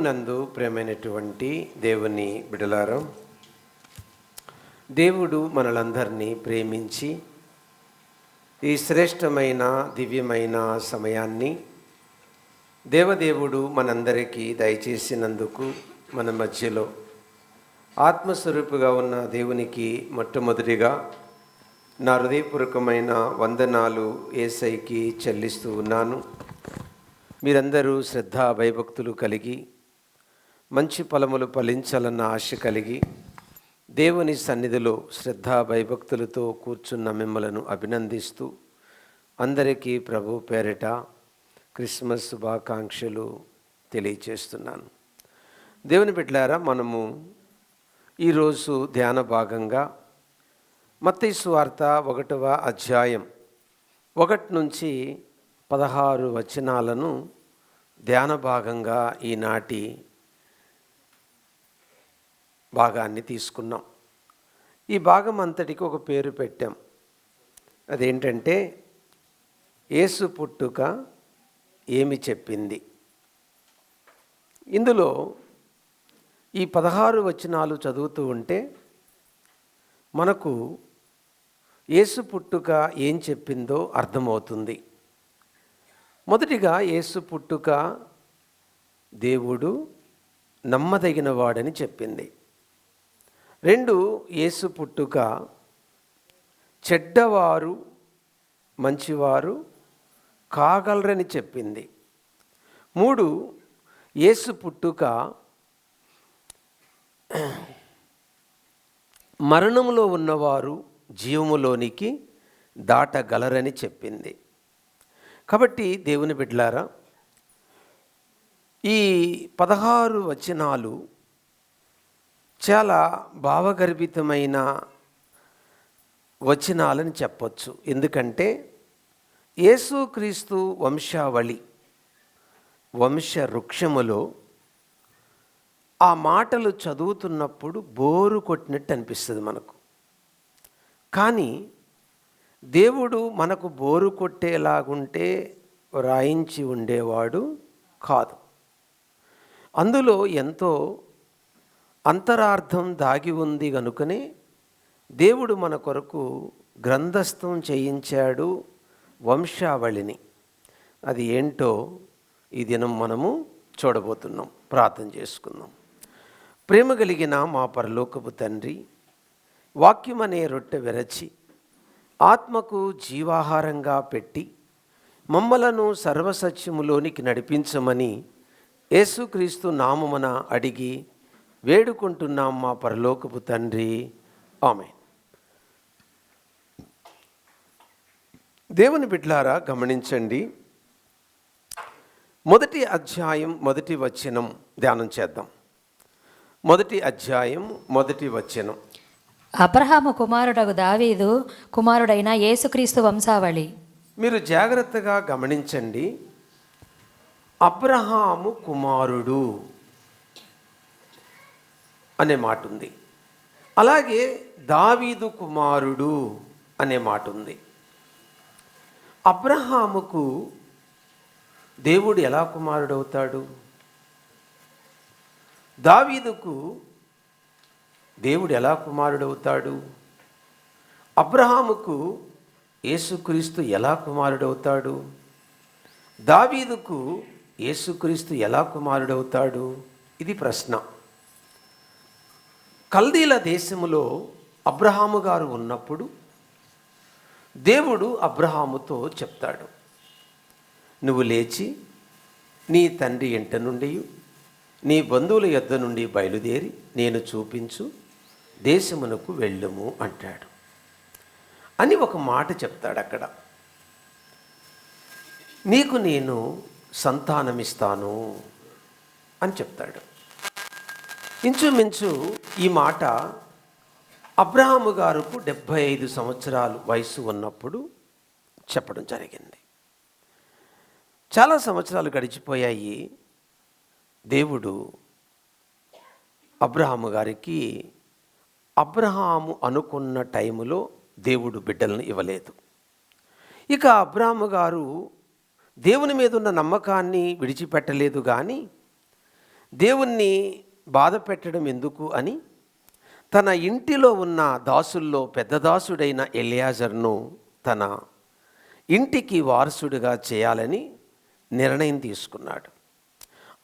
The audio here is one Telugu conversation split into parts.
ప్రభువునందు ప్రేమైనటువంటి దేవుని బిడలారా, దేవుడు మనలందరినీ ప్రేమించి ఈ శ్రేష్టమైన దివ్యమైన సమయాన్ని దేవదేవుడు మనందరికీ దయచేసినందుకు మన మధ్యలో ఆత్మస్వరూపుగా ఉన్న దేవునికి మొట్టమొదటిగా నా హృదయపూర్వకమైన వందనాలు యేసయ్యకి చెల్లిస్తూ ఉన్నాను. మీరందరూ శ్రద్ధ భయభక్తులు కలిగి మంచి ఫలములు ఫలించాలన్న ఆశ కలిగి దేవుని సన్నిధిలో శ్రద్ధ భయభక్తులతో కూర్చున్న మిమ్మలను అభినందిస్తూ అందరికీ ప్రభు పేరిట క్రిస్మస్ శుభాకాంక్షలు తెలియచేస్తున్నాను. దేవుని బిడ్డలారా, మనము ఈరోజు ధ్యాన భాగంగా మత్తయి సువార్త 1వ అధ్యాయం 1 నుంచి 16 వచనాలను ధ్యాన భాగంగా ఈనాటి భాగాన్ని తీసుకున్నాం. ఈ భాగం అంతటికి ఒక పేరు పెట్టాం. అదేంటంటే యేసు పుట్టుక ఏమి చెప్పింది. ఇందులో ఈ 16 వచనాలు చదువుతూ ఉంటే మనకు యేసు పుట్టుక ఏం చెప్పిందో అర్థమవుతుంది. మొదటిగా యేసు పుట్టుక దేవుడు నమ్మదగిన వాడని చెప్పింది. 2, యేసు పుట్టుక చెడ్డవారు మంచివారు కాగలరని చెప్పింది. 3, యేసు పుట్టుక మరణంలో ఉన్నవారు జీవములోనికి దాటగలరని చెప్పింది. కాబట్టి దేవుని బిడ్డలారా, ఈ 16 వచనాలు చాలా భావగర్భితమైన వచనాలని చెప్పొచ్చు. ఎందుకంటే యేసుక్రీస్తు వంశావళి వంశ వృక్షములో ఆ మాటలు చదువుతున్నప్పుడు బోరు కొట్టినట్టు అనిపిస్తుంది మనకు. కానీ దేవుడు మనకు బోరు కొట్టేలాగుంటే వ్రాయించి ఉండేవాడు కాదు. అందులో ఎంతో అంతరార్థం దాగి ఉంది కనుకనే దేవుడు మన కొరకు గ్రంథస్థం చేయించాడు వంశావళిని. అది ఏంటో ఈ దినం మనము చూడబోతున్నాం. ప్రార్థన చేసుకుందాం. ప్రేమ కలిగిన మా పరలోకపు తండ్రి, వాక్యమనే రొట్టె విరచి ఆత్మకు జీవాహారంగా పెట్టి మమ్మలను సర్వసత్యములోనికి నడిపించమని యేసుక్రీస్తు నామమున అడిగి వేడుకుంటున్నాం మా పరలోకపు తండ్రి, ఆమేన్. దేవుని బిడ్డలారా, గమనించండి. 1వ అధ్యాయం 1వ వచనం ధ్యానం చేద్దాం. 1వ అధ్యాయం 1వ వచనం. అబ్రహాము కుమారుడగు దావీదు కుమారుడైన యేసుక్రీస్తు వంశావళి. మీరు జాగ్రత్తగా గమనించండి. అబ్రహాము కుమారుడు అనే మాట ఉంది. అలాగే దావీదు కుమారుడు అనే మాట ఉంది. అబ్రహాముకు దేవుడు ఎలా కుమారుడు అవుతాడు? దావీదుకు దేవుడు ఎలా కుమారుడవుతాడు? అబ్రహాముకు యేసుక్రీస్తు ఎలా కుమారుడవుతాడు? దావీదుకు యేసుక్రీస్తు ఎలా కుమారుడవుతాడు? ఇది ప్రశ్న. కల్దీల దేశములో అబ్రహాము గారు ఉన్నప్పుడు దేవుడు అబ్రహాముతో చెప్తాడు, నువ్వు లేచి నీ తండ్రి ఇంట నుండి నీ బంధువుల యొద్ద నుండి బయలుదేరి నేను చూపించు దేశమునకు వెళ్ళుము అంటాడు అని ఒక మాట చెప్తాడు. అక్కడ నీకు నేను సంతానమిస్తాను అని చెప్తాడు. ఇంచుమించు ఈ మాట అబ్రహాము గారుకు 75 సంవత్సరాలు వయసు ఉన్నప్పుడు చెప్పడం జరిగింది. చాలా సంవత్సరాలు గడిచిపోయాయి. దేవుడు అబ్రహాము గారికి అబ్రహాము అనుకున్న టైములో దేవుడు బిడ్డలను ఇవ్వలేదు. ఇక అబ్రహాము గారు దేవుని మీద ఉన్న నమ్మకాన్ని విడిచిపెట్టలేదు. కానీ దేవుణ్ణి బాధ పెట్టడం ఎందుకు అని తన ఇంటిలో ఉన్న దాసుల్లో పెద్ద దాసుడైన ఎలియాజర్ను తన ఇంటికి వారసుడిగా చేయాలని నిర్ణయం తీసుకున్నాడు.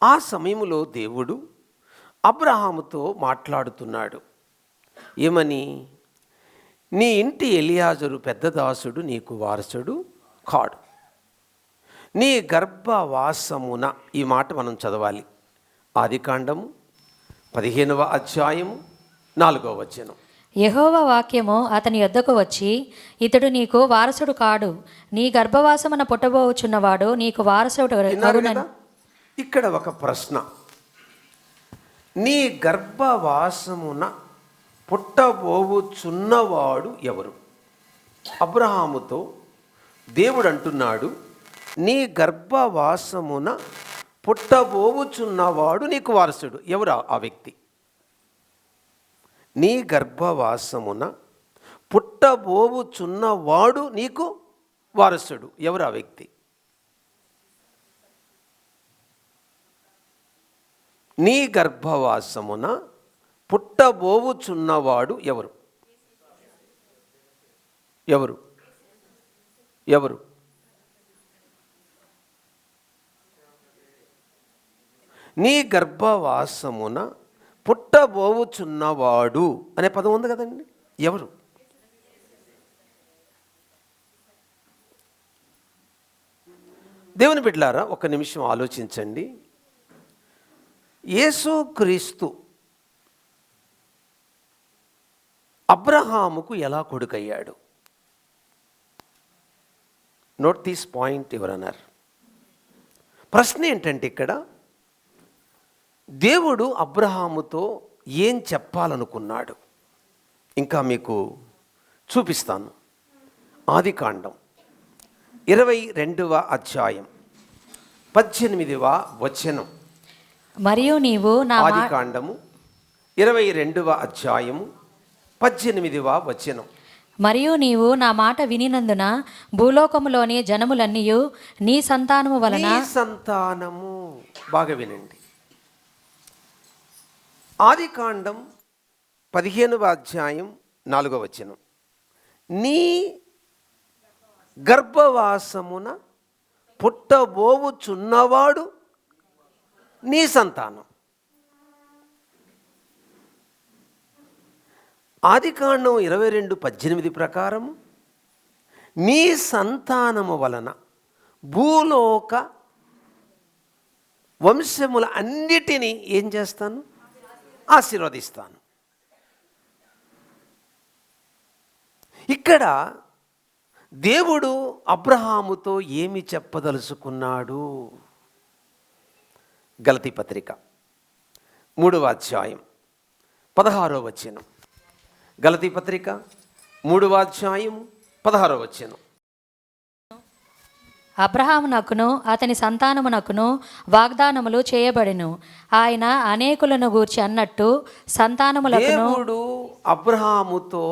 ఆ సమయంలో దేవుడు అబ్రహాముతో మాట్లాడుతున్నాడు. ఏమని? నీ ఇంటి ఎలియాజరు పెద్ద దాసుడు నీకు వారసుడు కాడు, నీ గర్భవాసమున. ఈ మాట మనం చదవాలి. ఆదికాండము 15వ అధ్యాయము 4వ వచనం. యెహోవా వాక్యము అతని యొద్దకు వచ్చి, ఇతడు నీకు వారసుడు కాడు, నీ గర్భవాసమున పుట్టబోచున్నవాడు నీకు వారసుడు విన్నారు కరునని. కదా? ఇక్కడ ఒక ప్రశ్న. నీ గర్భవాసమున పుట్టబోచున్నవాడు ఎవరు? అబ్రహాముతో దేవుడు అంటున్నాడు, నీ గర్భవాసమున పుట్టబోచున్నవాడు నీకు వారసుడు. ఎవరు ఆ వ్యక్తి? నీ గర్భవాసమున పుట్టబోచున్నవాడు నీకు వారసుడు. ఎవరు ఆ వ్యక్తి? నీ గర్భవాసమున పుట్టబోచున్నవాడు ఎవరు? ఎవరు? ఎవరు? నీ గర్భవాసమున పుట్టబోచున్నవాడు అనే పదం ఉంది కదండి. ఎవరు? దేవుని బిడ్డలారా, ఒక నిమిషం ఆలోచించండి. యేసుక్రీస్తు అబ్రహాముకు ఎలా కొడుకయ్యాడు? నోట్ దిస్ పాయింట్ ఎవరన్నారు. ప్రశ్న ఏంటంటే, ఇక్కడ దేవుడు అబ్రహాముతో ఏం చెప్పాలనుకున్నాడు? ఇంకా మీకు చూపిస్తాను. ఆదికాండం 22వ అధ్యాయం 18వ వచనం. మరియు నీవు నా ఆదికాండము 22వ అధ్యాయము 18వ వచనం. మరియు నీవు నా మాట వినినందున భూలోకములోని జనములన్నీయు నీ సంతానము వలన. నీ సంతానము. బాగా వినండి. ఆదికాండం 15వ అధ్యాయం 4వ వచనం. నీ గర్భవాసమున పుట్టబోవుచున్నవాడు నీ సంతానం. ఆదికాండం 22:18 ప్రకారం నీ సంతానము వలన భూలోక వంశముల అన్నిటినీ ఏం చేస్తాను? ఆశీర్వదిస్తాను. ఇక్కడ దేవుడు అబ్రహాముతో ఏమి చెప్పదలుచుకున్నాడు? గలతీ పత్రిక 3వ అధ్యాయం 16వ వచనం. గలతీ పత్రిక 3వ అధ్యాయం 16వ వచనం. అబ్రహామునకును అతని సంతానమునకును వాగ్దానములు చేయబడెను. ఆయన అనేకులను గూర్చి అన్నట్టు సంతానములకును. దేవుడు అబ్రహాముతో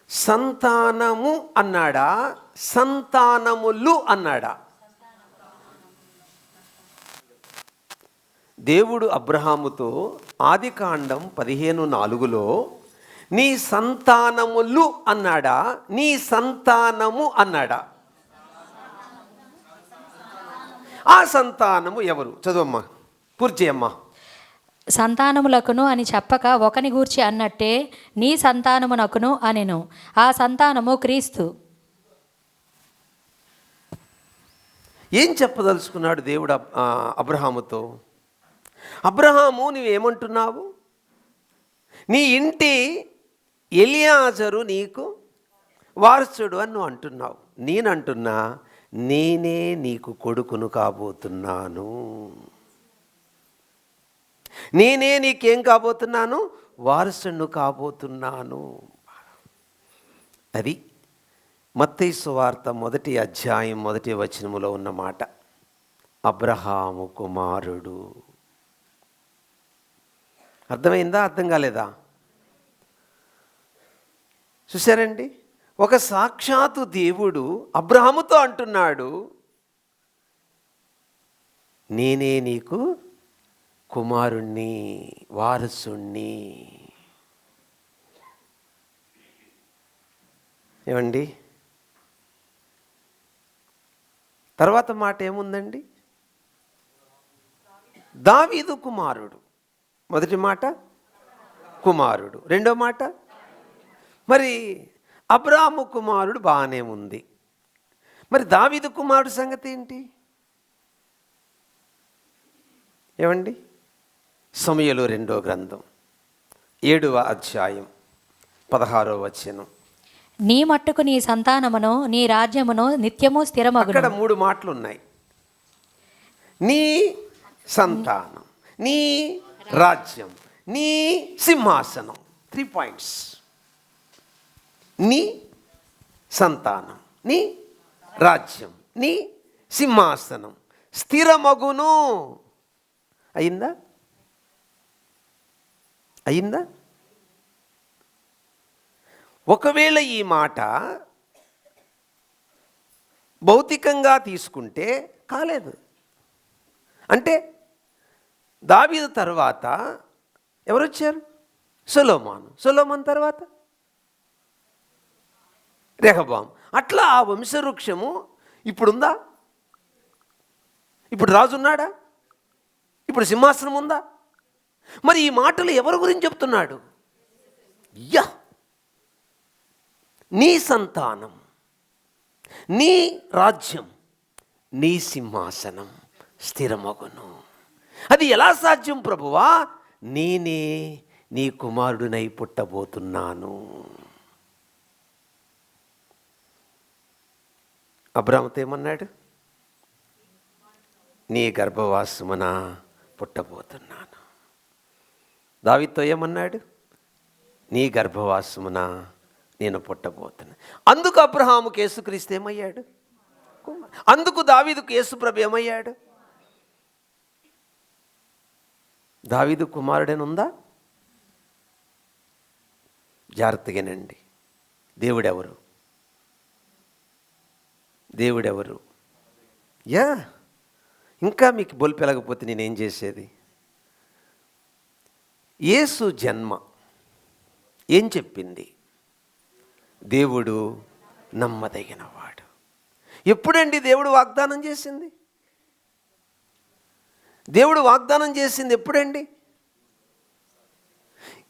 సంతానము అన్నాడా, సంతానములు అన్నాడా? దేవుడు అబ్రహాముతో ఆదికాండం 15:4లో నీ సంతానములు అన్నాడా, నీ సంతానము అన్నాడా? ఆ సంతానము ఎవరు? చదువమ్మా, పూర్తి చేయమ్మా. సంతానములకును అని చెప్పక ఒకని గూర్చి అన్నట్టే నీ సంతానమునకును అనెను. ఆ సంతానము క్రీస్తు. ఏం చెప్పదలుచుకున్నాడు దేవుడు అబ్రహాముతో? అబ్రహాము, నువ్వేమంటున్నావు? నీ ఇంటి ఎలియాజరు నీకు వారసుడు అని నువ్వు అంటున్నావు. నేనంటున్నా, నేనే నీకు కొడుకును కాబోతున్నాను. నేనే నీకేం కాబోతున్నాను? వారసును కాబోతున్నాను. అది మత్తయి సువార్త 1వ అధ్యాయం 1వ వచనములో ఉన్న మాట. అబ్రహాము కుమారుడు. అర్థమైందా? అర్థం కాలేదా? చూసారండి, ఒక సాక్షాత్తు దేవుడు అబ్రహాముతో అంటున్నాడు, నేనే నీకు కుమారుణ్ణి, వారసుణ్ణి. ఏమండి, తర్వాత మాట ఏముందండి? దావీదు కుమారుడు. మొదటి మాట కుమారుడు, రెండో మాట మరి అబ్రాము కుమారుడు బాగానే ఉంది. మరి దావీదు కుమారుడు సంగతి ఏంటి? ఏమండి, సమూయేలు 2వ గ్రంథం 7వ అధ్యాయం 16వ వచనం. నీ మట్టుకు నీ సంతానమును నీ రాజ్యమును నిత్యము స్థిరమగును. అక్కడ 3 మాటలు ఉన్నాయి. నీ సంతానం, నీ రాజ్యం, నీ సింహాసనం. 3 పాయింట్స్. నీ సంతానం, నీ రాజ్యం, నీ సింహాసనం స్థిరమగును. అయిందా? అయిందా? ఒకవేళ ఈ మాట భౌతికంగా తీసుకుంటే కాలేదు. అంటే దావీదు తర్వాత ఎవరు వచ్చారు? సొలొమోను. సొలొమోను తర్వాత రెహబాం. అట్లా ఆ వంశవృక్షము ఇప్పుడుందా? ఇప్పుడు రాజు ఉన్నాడా? ఇప్పుడు సింహాసనం ఉందా? మరి ఈ మాటలు ఎవరి గురించి చెప్తున్నాడు? నీ సంతానం, నీ రాజ్యం, నీ సింహాసనం స్థిరమగును. అది ఎలా సాధ్యం ప్రభువా? నేనే నీ కుమారుడినై పుట్టబోతున్నాను. అబ్రాహాముతో ఏమన్నాడు? నీ గర్భవాసమున పుట్టబోతున్నాను. దావీదుతో ఏమన్నాడు? నీ గర్భవాసమున నేను పుట్టబోతున్నా. అందుకు అబ్రహాముకు యేసుక్రీస్తు ఏమయ్యాడు? అందుకు దావీదుకు యేసుప్రభు ఏమయ్యాడు? దావీదు కుమారుడేనుందా? జాగ్రత్తగానండి. దేవుడెవరు? దేవుడెవరు? ఇంకా మీకు బొల్పెలగపోతే నేనేం చేసేది? యేసు జన్మ ఏం చెప్పింది? దేవుడు నమ్మదగినవాడు. ఎప్పుడండి దేవుడు వాగ్దానం చేసింది? దేవుడు వాగ్దానం చేసింది ఎప్పుడండి?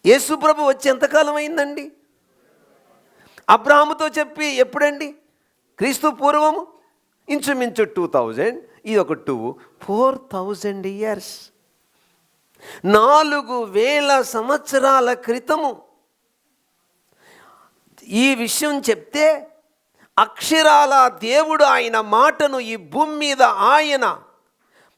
యేసు ప్రభు వచ్చి ఎంతకాలం అయిందండి? అబ్రాహాముతో చెప్పి ఎప్పుడండి? క్రీస్తు పూర్వము ఇంచుమించు 2000. ఇది ఒక 4000 ఇయర్స్. 4000 సంవత్సరాల క్రితము ఈ విషయం చెప్తే అక్షరాల దేవుడు ఆయన మాటను ఈ భూమి మీద ఆయన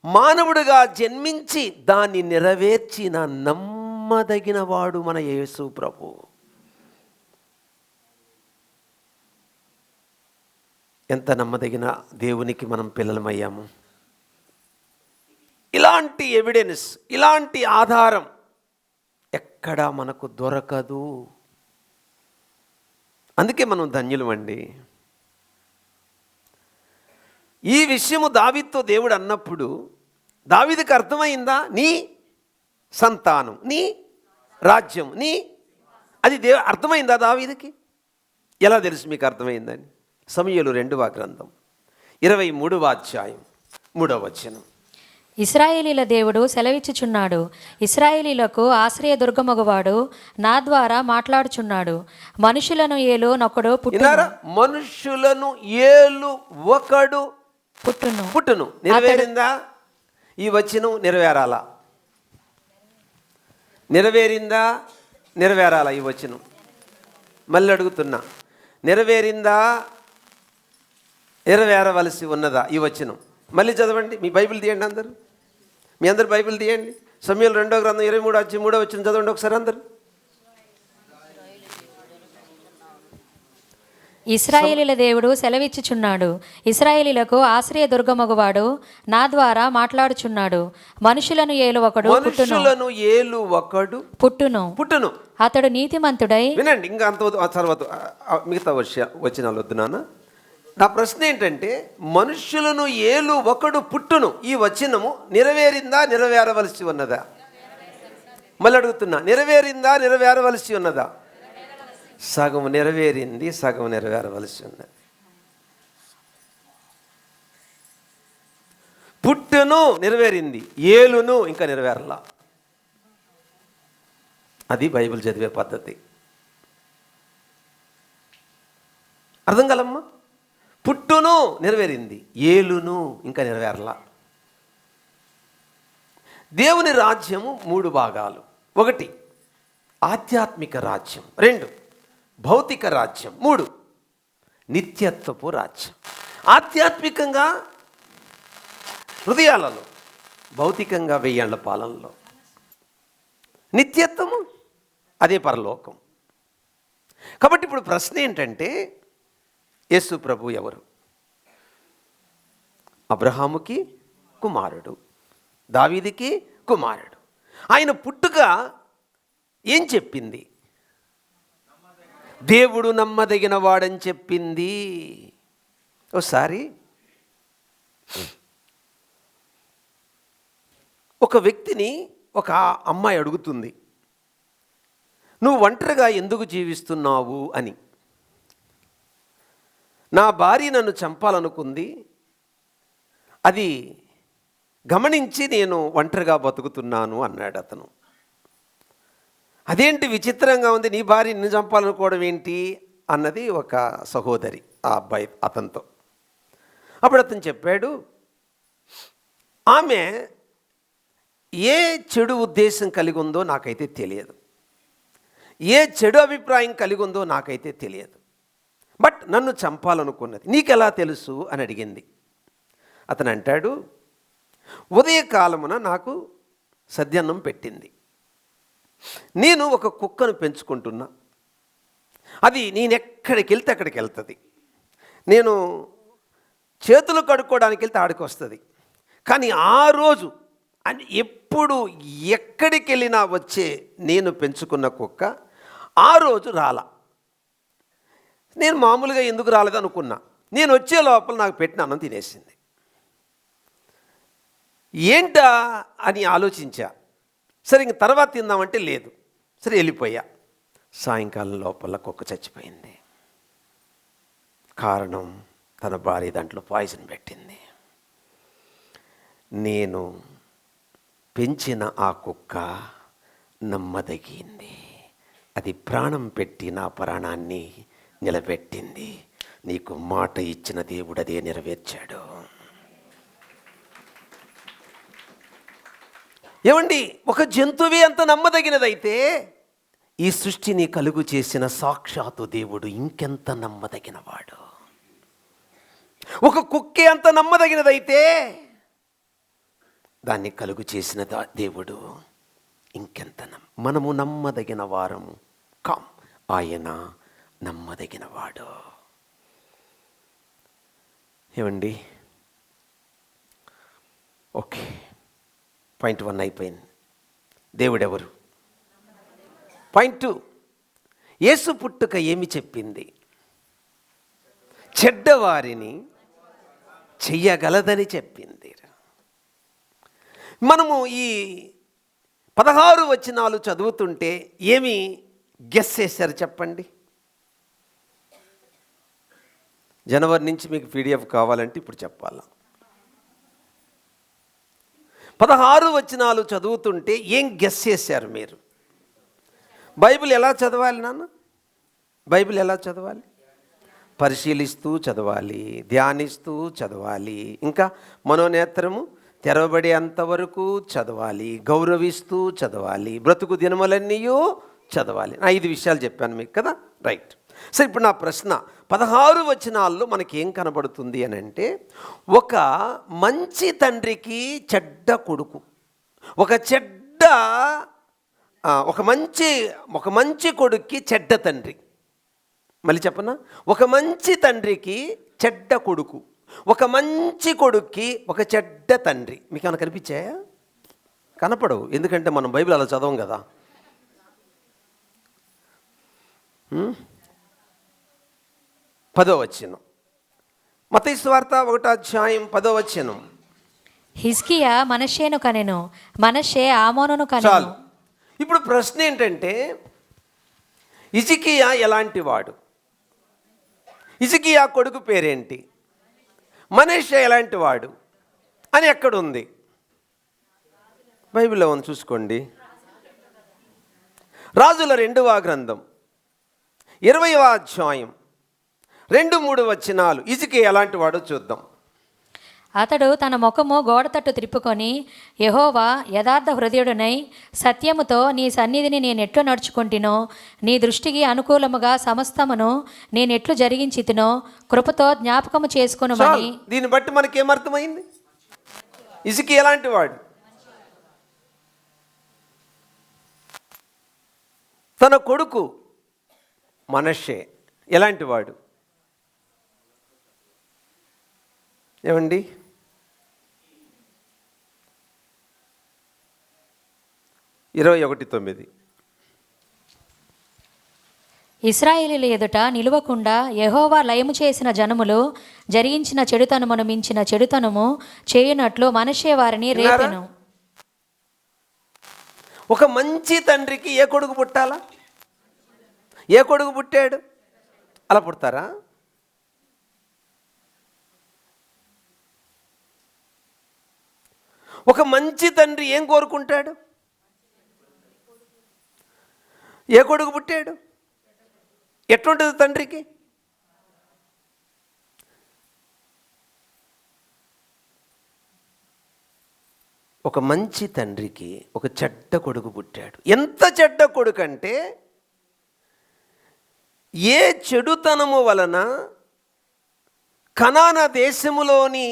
మానవుడిగా జన్మించి దాన్ని నెరవేర్చిన నమ్మదగిన వాడు మన యేసు ప్రభు. ఎంత నమ్మదగిన దేవునికి మనం పిల్లలమయ్యాము. ఇలాంటి ఎవిడెన్స్, ఇలాంటి ఆధారం ఎక్కడా మనకు దొరకదు. అందుకే మనం ధన్యులమండి. ఈ విషయము దావీదుతో దేవుడు అన్నప్పుడు దావీదుకి అర్థమైందా? నీ సంతానం, నీ రాజ్యం, నీ అది అర్థమైందా దావీదుకి? ఎలా తెలుసు మీకు అర్థమైందని? సమూయేలు 2వ గ్రంథం 23వ అధ్యాయం 3వ వచనం. ఇశ్రాయేలీల దేవుడు సెలవిచ్చుచున్నాడు, ఇశ్రాయేలీలకు ఆశ్రయ దుర్గమగువాడు నా ద్వారా మాట్లాడుచున్నాడు. మనుషులను ఏలు నొకడు పుట్టును. మనుషులను ఏలు ఒకడు పుట్టును. పుట్టును. నెరవేరిందా? ఈ వచనం నెరవేరాలా? నెరవేరిందా? నెరవేరాలా ఈ వచనం? మళ్ళీ అడుగుతున్నా, నెరవేరిందా? నెరవేరవలసి ఉన్నదా ఈ వచనం? మళ్ళీ చదవండి. మీ బైబిల్ తీయండి అందరు. మీ అందరు బైబిల్ తీయండి. సమూయేలు 2వ గ్రంథం 23వ అధ్యాయం 3వ వచనం చదవండి ఒకసారి అందరు. ఇశ్రాయేలీల దేవుడు సెలవిచ్చుచున్నాడు, ఇశ్రాయేలీలకు ఆశ్రయ దుర్గమగువాడు నా ద్వారా మాట్లాడుచున్నాడు. మనుషులను ఏలు ఒకడు పుట్టును. అతడు నీతిమంతుడై. వినండి, ఇంకా అంత తర్వాత మిగతా వచనాలు వద్దు నాన్న. నా ప్రశ్న ఏంటంటే, మనుష్యులను ఏలు ఒకడు పుట్టును, ఈ వచనము నెరవేరిందా, నెరవేరవలసి ఉన్నదా? మళ్ళీ అడుగుతున్నా, నెరవేరిందా, నెరవేరవలసి ఉన్నదా? సగం నెరవేరింది, సగం నెరవేరవలసి ఉన్నది. పుట్టును నెరవేరింది, ఏలును ఇంకా నెరవేరలా. అది బైబిల్ చదివే పద్ధతి. అర్థం కలమ్మా? పుట్టును నెరవేరింది, ఏలును ఇంకా నెరవేరలా. దేవుని రాజ్యము 3 భాగాలు. 1 ఆధ్యాత్మిక రాజ్యం, 2 భౌతిక రాజ్యం, 3 నిత్యత్వపు రాజ్యం. ఆధ్యాత్మికంగా హృదయాలలో, భౌతికంగా 1000 ఏళ్ల పాలనలో. నిత్యత్వము అదే పరలోకం. కాబట్టి ఇప్పుడు ప్రశ్న ఏంటంటే, యేసు ప్రభు ఎవరు? అబ్రహాముకి కుమారుడు, దావీదుకి కుమారుడు. ఆయన పుట్టుక ఏం చెప్పింది? దేవుడు నమ్మదగిన వాడని చెప్పింది. ఒకసారి ఒక వ్యక్తిని ఒక అమ్మాయి అడుగుతుంది, నువ్వు ఒంటరిగా ఎందుకు జీవిస్తున్నావు అని. నా భార్య నన్ను చంపాలనుకుంది, అది గమనించి నేను ఒంటరిగా బతుకుతున్నాను అన్నాడు అతను. అదేంటి విచిత్రంగా ఉంది, నీ భార్య నిన్ను చంపాలనుకోవడం ఏంటి అన్నది ఒక సహోదరి ఆ అబ్బాయి అతనితో. అప్పుడు అతను చెప్పాడు, ఆమె ఏ చెడు ఉద్దేశం కలిగి ఉందో నాకైతే తెలియదు, ఏ చెడు అభిప్రాయం కలిగి ఉందో నాకైతే తెలియదు, బట్ నన్ను చంపాలనుకున్నది. నీకెలా తెలుసు అని అడిగింది. అతను అంటాడు, ఉదయకాలమున నాకు సద్యన్నం పెట్టింది. నేను ఒక కుక్కను పెంచుకుంటున్నా, అది నేను ఎక్కడికి వెళ్తే అక్కడికి వెళ్తుంది. నేను చేతులు కడుక్కోవడానికి వెళ్తే ఆడికి వస్తుంది. కానీ ఆ రోజు అని ఎప్పుడు ఎక్కడికి వెళ్ళినా వచ్చే నేను పెంచుకున్న కుక్క ఆ రోజు రాలా. నేను మామూలుగా ఎందుకు రాలేదు అనుకున్నా. నేను వచ్చే లోపల నాకు పెట్టిన అన్నం తినేసింది. ఏంటా అని ఆలోచించా. సరే ఇంక తర్వాత తిందామంటే లేదు. సరే వెళ్ళిపోయా. సాయంకాలం లోపల కుక్క చచ్చిపోయింది. కారణం తన భార్య దాంట్లో పాయిజన్ పెట్టింది. నేను పెంచిన ఆ కుక్క నమ్మదగింది. అది ప్రాణం పెట్టి నా ప్రాణాన్ని నిలబెట్టింది. నీకు మాట ఇచ్చిన దేవుడు అదే నెరవేర్చాడు. ఏమండి, ఒక జంతువే అంత నమ్మదగినదైతే ఈ సృష్టిని కలుగు చేసిన సాక్షాత్తు దేవుడు ఇంకెంత నమ్మదగినవాడు. ఒక కుక్కే అంత నమ్మదగినదైతే దాన్ని కలుగు చేసిన దేవుడు ఇంకెంత మనము నమ్మదగిన వారము కాం, ఆయన నమ్మదగినవాడు. ఏమండి, ఓకే, పాయింట్ 1 అయిపోయింది. దేవుడెవరు? పాయింట్ 2, యేసు పుట్టుక ఏమి చెప్పింది? చెడ్డవారిని చెయ్యగలదని చెప్పింది. మనము ఈ 16 వచనాలు చదువుతుంటే ఏమి గెస్ చేశారు చెప్పండి? జనవరి నుంచి మీకు పీడిఎఫ్ కావాలంటే ఇప్పుడు చెప్పాలా? 16 వచనాలు చదువుతుంటే ఏం గెస్ చేశారు మీరు? బైబిల్ ఎలా చదవాలి నాన్న? బైబిల్ ఎలా చదవాలి? పరిశీలిస్తూ చదవాలి, ధ్యానిస్తూ చదవాలి, ఇంకా మనోనేత్రము తెరవబడే అంతవరకు చదవాలి, గౌరవిస్తూ చదవాలి, బ్రతుకు దినములన్నీ చదవాలి. 5 విషయాలు చెప్పాను మీకు కదా, రైట్. సో ఇప్పుడు నా ప్రశ్న, 16 వచనాల్లో మనకి ఏం కనబడుతుంది అని అంటే, ఒక మంచి తండ్రికి చెడ్డ కొడుకు, ఒక మంచి కొడుక్కి చెడ్డ తండ్రి. మళ్ళీ చెప్పనా? ఒక మంచి తండ్రికి చెడ్డ కొడుకు, ఒక మంచి కొడుక్కి ఒక చెడ్డ తండ్రి. మీకు ఏమైనా కనిపించాయా? కనపడవు, ఎందుకంటే మనం బైబిల్ అలా చదవం కదా. 10వ వచనం, మత్తయి సువార్త 1:10. హిజ్కియా మనష్షేను కనెను, మనష్షే ఆమోనును చాలు. కనెను. ఇప్పుడు ప్రశ్న ఏంటంటే, హిజ్కియా ఎలాంటి వాడు? హిజ్కియా కొడుకు పేరేంటి? మనష్షే ఎలాంటి వాడు అని ఎక్కడుంది? బైబిల్లో ఉంది, చూసుకోండి. రాజుల 2వ గ్రంథం 20వ అధ్యాయం 2-3 వచనాలు. హిజ్కియా ఎలాంటి వాడో చూద్దాం. అతడు తన ముఖము గోడ తట్టు త్రిప్పుకొని, యెహోవా యథార్థ హృదయుడనై సత్యముతో నీ సన్నిధిని నేనెట్లు నడుచుకుంటినో, నీ దృష్టికి అనుకూలముగా సమస్తమును నేనెట్లు జరిగించితినో కృపతో జ్ఞాపకము చేసుకొనుమని. దీన్ని బట్టి మనకేమర్థమైంది? హిజ్కియా ఎలాంటి వాడు? తన కొడుకు మనష్షే ఎలాంటి వాడు? ఏమండి? ఇరవై 21. ఇశ్రాయేలీయుల ఎదుట నిలువకుండా యెహోవా లయము చేసిన జనములు జరిగించిన చెడుతనమును మించిన చెడుతనము చేయునట్లు మనష్షే వారిని రేపెను. ఒక మంచి తండ్రికి ఏ కొడుకు పుట్టాలా? ఏ కొడుకు పుట్టాడు? అలా పుడతారా? ఒక మంచి తండ్రి ఏం కోరుకుంటాడు? ఏ కొడుకు పుట్టాడు? ఎట్లుంటుంది తండ్రికి? ఒక మంచి తండ్రికి ఒక చెడ్డ కొడుకు పుట్టాడు. ఎంత చెడ్డ కొడుకు అంటే, ఏ చెడుతనము వలన కనాన దేశములోని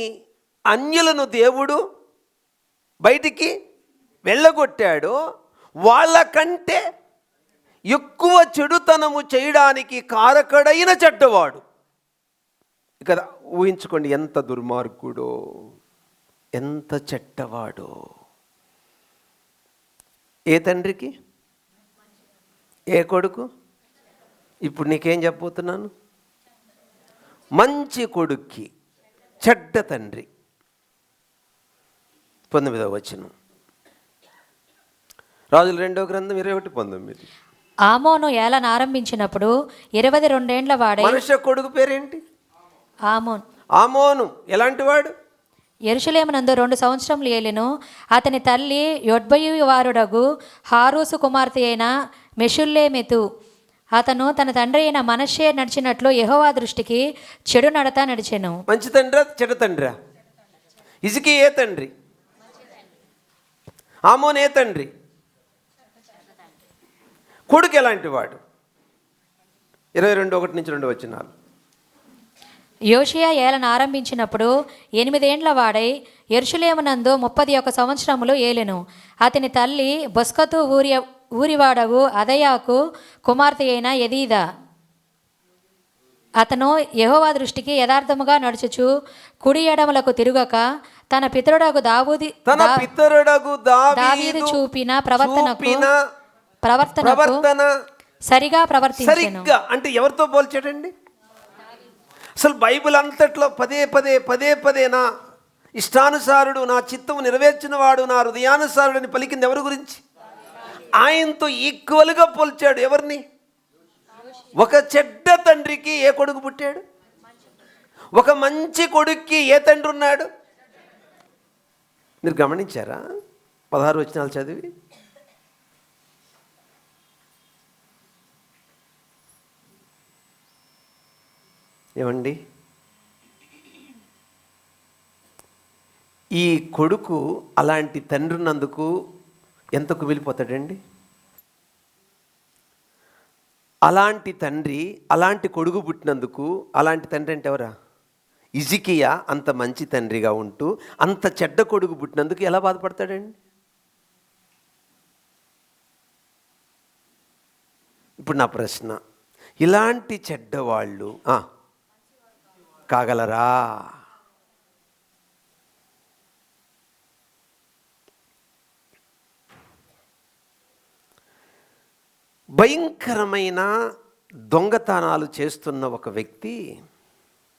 అన్యులను దేవుడు బయటికి వెళ్ళగొట్టాడో వాళ్ళకంటే ఎక్కువ చెడుతనము చేయడానికి కారకుడైన చెడ్డవాడు. ఇక ఊహించుకోండి, ఎంత దుర్మార్గుడో, ఎంత చెడ్డవాడో. ఏ తండ్రికి? ఏ కొడుకు? ఇప్పుడు నీకేం చెప్పబోతున్నాను? మంచి కొడుక్కి చెడ్డ తండ్రి. 19వ వచనం, రాజుల 2వ గ్రంథం 21:19. ఆమోను ఏలన ఆరంభించినప్పుడు 22 వాడై. మనష్షే కొడుకు పేరేంటి? ఆమోన్. ఆమోను ఎలాంటి వాడు? యెరూషలేమునందు 2 సంవత్సరములు ఏలెను. అతని తల్లి యొడ్బయు హారూసు కుమార్తె అయిన మెషుల్లేమెతు. అతను తన తండ్రి అయిన మనష్షే నడిచినట్లు యెహోవా దృష్టికి చెడు నడత నడిచెను. మంచి తండ్రా చెడు తండ్రా? హిజ్కియా ఏ తండ్రి? ఆమోను ఏ తండ్రి? కొడుకు ఎలాంటి వాడు? 22:1-2 వచనాలు. యోషియా ఏలన ఆరంభించినప్పుడు 8 వాడై యెరూషలేమునందు 31 సంవత్సరములు ఏలెను. అతని తల్లి బొస్కతు ఊరివాడగు అదయాకు కుమార్తె అయిన యెదీదా. అతను యెహోవా దృష్టికి యథార్థముగా నడుచుచు కుడి ఎడమలకు తిరుగక తన పితరుడగు దావీదు చూపిన ప్రవర్తన సరిగా ప్రవర్తించెను. అంటే ఎవరితో పోల్చాడండి? అసలు బైబిల్ అంతట్లో పదే నా ఇష్టానుసారుడు, నా చిత్తము నెరవేర్చిన వాడు, నా హృదయానుసారుడు అని పలికింది ఎవరి గురించి? ఆయనతో ఈక్వల్గా పోల్చాడు. ఎవరిని? ఒక చెడ్డ తండ్రికి ఏ కొడుకు పుట్టాడు? ఒక మంచి కొడుక్కి ఏ తండ్రి ఉన్నాడు? మీరు గమనించారా? 16 వచనాలు చదివి. ఏమండి, ఈ కొడుకు అలాంటి తండ్రి ఉన్నందుకు ఎంత కుమిలిపోతాడండి? అలాంటి తండ్రి, అలాంటి కొడుకు పుట్టినందుకు, అలాంటి తండ్రి అంటే ఎవరా? హిజ్కియా అంత మంచి తండ్రిగా ఉంటూ అంత చెడ్డ కొడుకు పుట్టినందుకు ఎలా బాధపడతాడండి? ఇప్పుడు నా ప్రశ్న, ఇలాంటి చెడ్డవాళ్ళు కాగలరా? భయంకరమైన దొంగతనాలు చేస్తున్న ఒక వ్యక్తి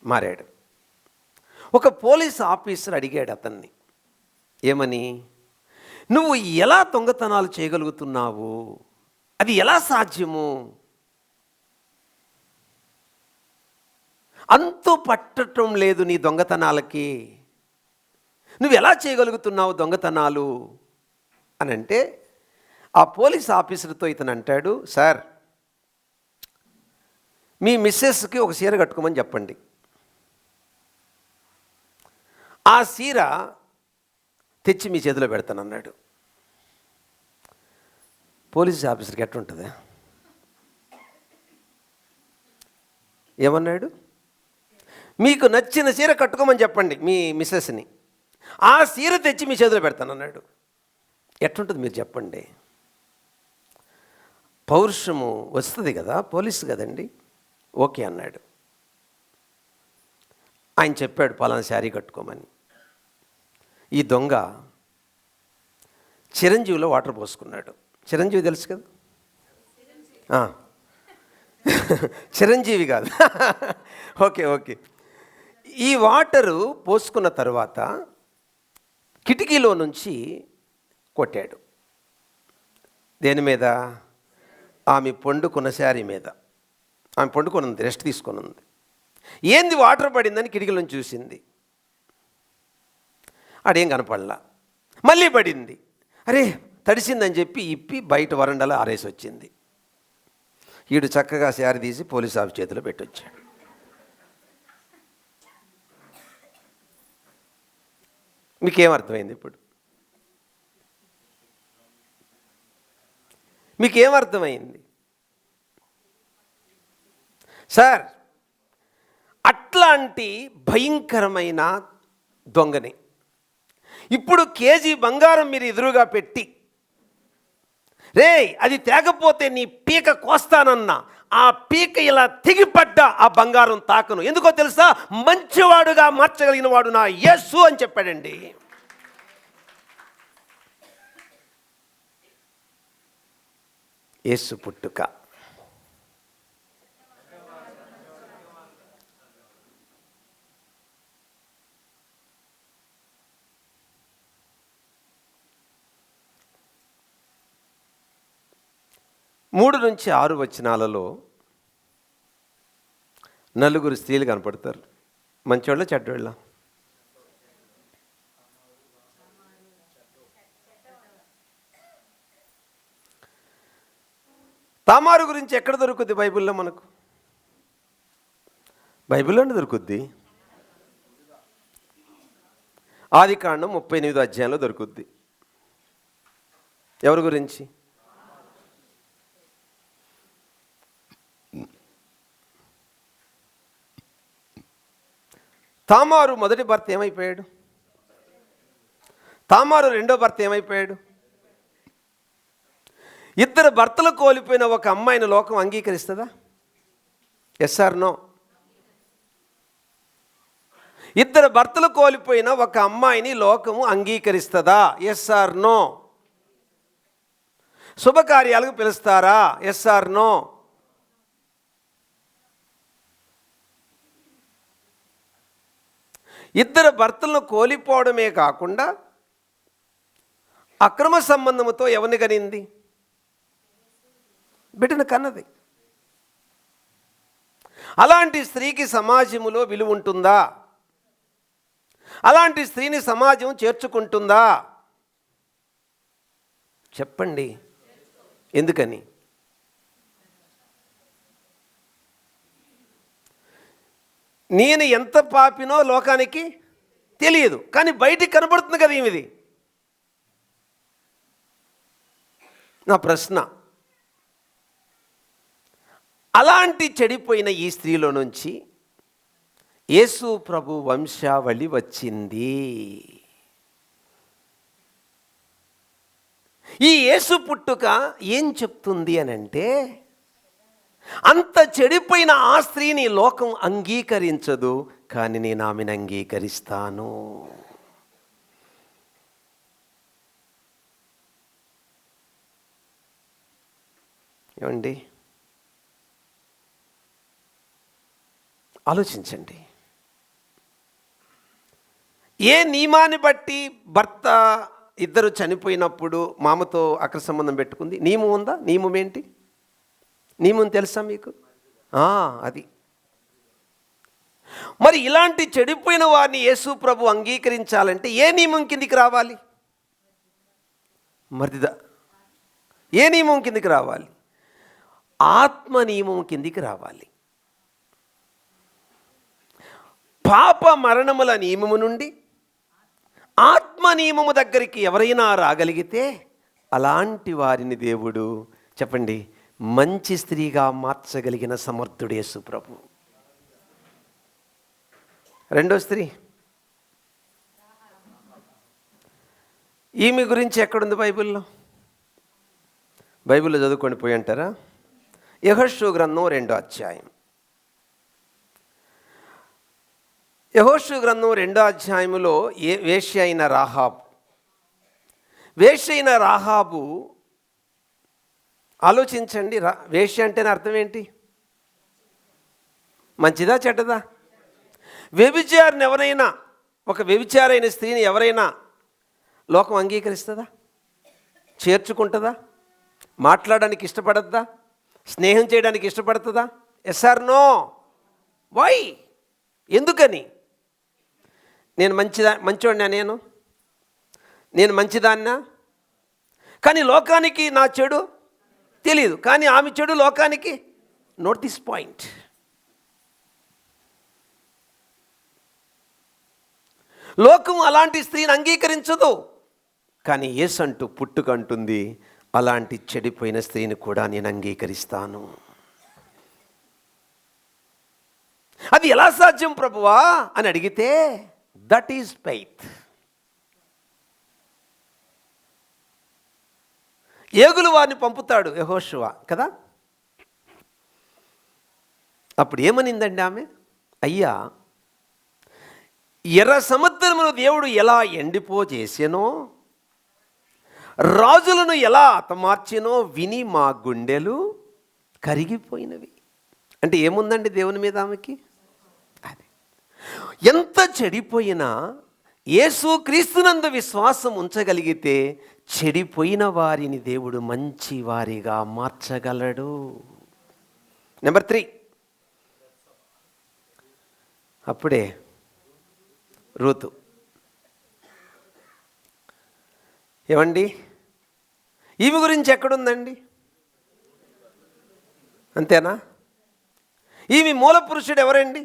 మారాడు. ఒక పోలీస్ ఆఫీసర్ అడిగాడు అతన్ని, ఏమని, నువ్వు ఎలా దొంగతనాలు చేయగలుగుతున్నావు, అది ఎలా సాధ్యము, అంతు పట్టడం లేదు నీ దొంగతనాలకి, నువ్వు ఎలా చేయగలుగుతున్నావు దొంగతనాలు అని అంటే, ఆ పోలీస్ ఆఫీసర్తో ఇతను అంటాడు, సార్ మీ మిస్సెస్కి ఒక చీర కట్టుకోమని చెప్పండి, ఆ చీర తెచ్చి మీ చేతిలో పెడతానన్నాడు. పోలీస్ ఆఫీసర్కి ఎట్లుంటుంది? ఏమన్నాడు? మీకు నచ్చిన చీర కట్టుకోమని చెప్పండి మీ మిస్సెస్ని, ఆ చీర తెచ్చి మీ చేతిలో పెడతానన్నాడు. ఎట్లుంటుంది మీరు చెప్పండి? పౌరుషము వస్తుంది కదా, పోలీసు కదండి. ఓకే అన్నాడు. ఆయన చెప్పాడు పలానా శారీ కట్టుకోమని. ఈ దొంగ చిరంజీవిలో వాటర్ పోసుకున్నాడు. చిరంజీవి తెలుసు కదా, చిరంజీవి కాదు. ఓకే. ఈ వాటరు పోసుకున్న తర్వాత కిటికీలో నుంచి కొట్టాడు. దేని మీద? ఆమె పండుకున్న శారీ మీద. ఆమె పండుకొని ఉంది, రెస్ట్ తీసుకొని ఉంది. ఏంది వాటర్ పడిందని కిటికీలో చూసింది, ఆడేం కనపడలా. మళ్ళీ పడింది, అరే తడిసిందని చెప్పి ఇప్పి బయట వరండాలో ఆరేసి వచ్చింది. వీడు చక్కగా శారీ తీసి పోలీస్ ఆఫీస్ చేతిలో పెట్టొచ్చాడు. మీకేమర్థమైంది ఇప్పుడు? మీకేమర్థమైంది? సార్, అట్లాంటి భయంకరమైన దొంగని ఇప్పుడు కేజీ బంగారం మీరు ఎదురుగా పెట్టి, రే అది తేకపోతే నీ పీక కోస్తానన్నా, ఆ పీక ఇలా తెగిపడ్డా ఆ బంగారం తాకను. ఎందుకో తెలుసా? మంచివాడుగా మార్చగలిగిన వాడు నా యేసు అని చెప్పాడండి. యేసు పుట్టుక. మూడు నుంచి 6 వచనాలలో నలుగురు స్త్రీలు కనపడతారు. మంచోళ్ళ చెడ్డోళ్ళ? తామారు గురించి ఎక్కడ దొరుకుద్ది బైబిల్లో? మనకు బైబిల్లోనే దొరుకుద్ది. ఆదికాండం 38వ అధ్యాయంలో దొరుకుద్ది. ఎవరి గురించి? తామారు మొదటి భర్త ఏమైపోయాడు? తామారు రెండో భర్త ఏమైపోయాడు? ఇద్దరు భర్తలు కోల్పోయిన ఒక అమ్మాయిని లోకం అంగీకరిస్తుందా? Yes or no? ఇద్దరు భర్తలు కోల్పోయిన ఒక అమ్మాయిని లోకము అంగీకరిస్తుందా? Yes or no? శుభకార్యాలకు పిలుస్తారా? Yes or no? ఇద్దరు భర్తలను కోల్పోవడమే కాకుండా అక్రమ సంబంధముతో ఎవరిని కనింది? బిడ్డను కన్నది. అలాంటి స్త్రీకి సమాజంలో విలువ ఉంటుందా? అలాంటి స్త్రీని సమాజం చేర్చుకుంటుందా? చెప్పండి. ఎందుకని? నేను ఎంత పాపినో లోకానికి తెలియదు, కానీ బయటికి కనబడుతుంది కదా ఈమెది. నా ప్రశ్న, అలాంటి చెడిపోయిన ఈ స్త్రీలో నుంచి యేసు ప్రభు వంశావళి వచ్చింది. ఈ యేసు పుట్టుక ఏం చెప్తుంది అని అంటే, అంత చెడిపోయిన ఆ స్త్రీని లోకం అంగీకరించదు, కానీ నేను ఆమెను అంగీకరిస్తాను. ఏమండి, ఆలోచించండి. ఏ నియమాన్ని బట్టి భర్త ఇద్దరు చనిపోయినప్పుడు మామతో అక్ర సంబంధం పెట్టుకుంది? నియమం ఉందా? నియమం ఏంటి? నియమం తెలుసా మీకు? అది. మరి ఇలాంటి చెడిపోయిన వారిని యేసు ప్రభు అంగీకరించాలంటే ఏ నియమం కిందికి రావాలి? మరిదా ఏ నియమం కిందికి రావాలి? ఆత్మ నియమం కిందికి రావాలి. పాప మరణముల నియమము నుండి ఆత్మ నియమము దగ్గరికి ఎవరైనా రాగలిగితే అలాంటి వారిని దేవుడు, చెప్పండి, మంచి స్త్రీగా మార్చగలిగిన సమర్థుడు యేసు ప్రభు. రెండో స్త్రీ, ఈమె గురించి ఎక్కడుంది బైబిల్లో? బైబిల్లో చదువుకొని పోయి అంటారా? యెహోషువ గ్రంథం 2వ అధ్యాయం. యెహోషువ గ్రంథం 2వ అధ్యాయములో వేశ్య అయిన రాహాబు, ఆలోచించండి. వేశ్య అంటేనే అర్థం ఏంటి? మంచిదా చెడ్డదా? వ్యభిచారిని ఎవరైనా, ఒక వ్యభిచారైన స్త్రీని ఎవరైనా లోకం అంగీకరిస్తుందా? చేర్చుకుంటుందా? మాట్లాడడానికి ఇష్టపడద్దా? స్నేహం చేయడానికి ఇష్టపడుతుందా? Yes or no? వై? ఎందుకని? నేను మంచివాడినా? నేను మంచిదాన్నా? కానీ లోకానికి నా చెడు తెలియదు, కానీ ఆమె చెడు లోకానికి. Note this point. లోకం అలాంటి స్త్రీని అంగీకరించదు, కానీ యేసు అంటూ పుట్టుకంటుంది, అలాంటి చెడిపోయిన స్త్రీని కూడా నేను అంగీకరిస్తాను. అది ఎలా సాధ్యం ప్రభువా అని అడిగితే, దట్ ఈజ్ ఫెయిత్. ఏగులు వారిని పంపుతాడు యెహోషువ కదా. అప్పుడు ఏమనిందండి ఆమె? అయ్యా, ఎర్ర సముద్రమును దేవుడు ఎలా ఎండిపోజేసెనో, రాజులను ఎలా హతమార్చెనో విని మా గుండెలు కరిగిపోయినవి. అంటే ఏముందండి దేవుని మీద ఆమెకి? అది ఎంత చెడిపోయినా యేసు క్రీస్తునందు విశ్వాసం ఉంచగలిగితే చెడిపోయిన వారిని దేవుడు మంచి వారిగా మార్చగలడు. నెంబర్ 3, అప్పుడే రూతు. ఏమండి, ఈమె గురించి ఎక్కడుందండి? అంతేనా? ఈమె మూల పురుషుడు ఎవరండి?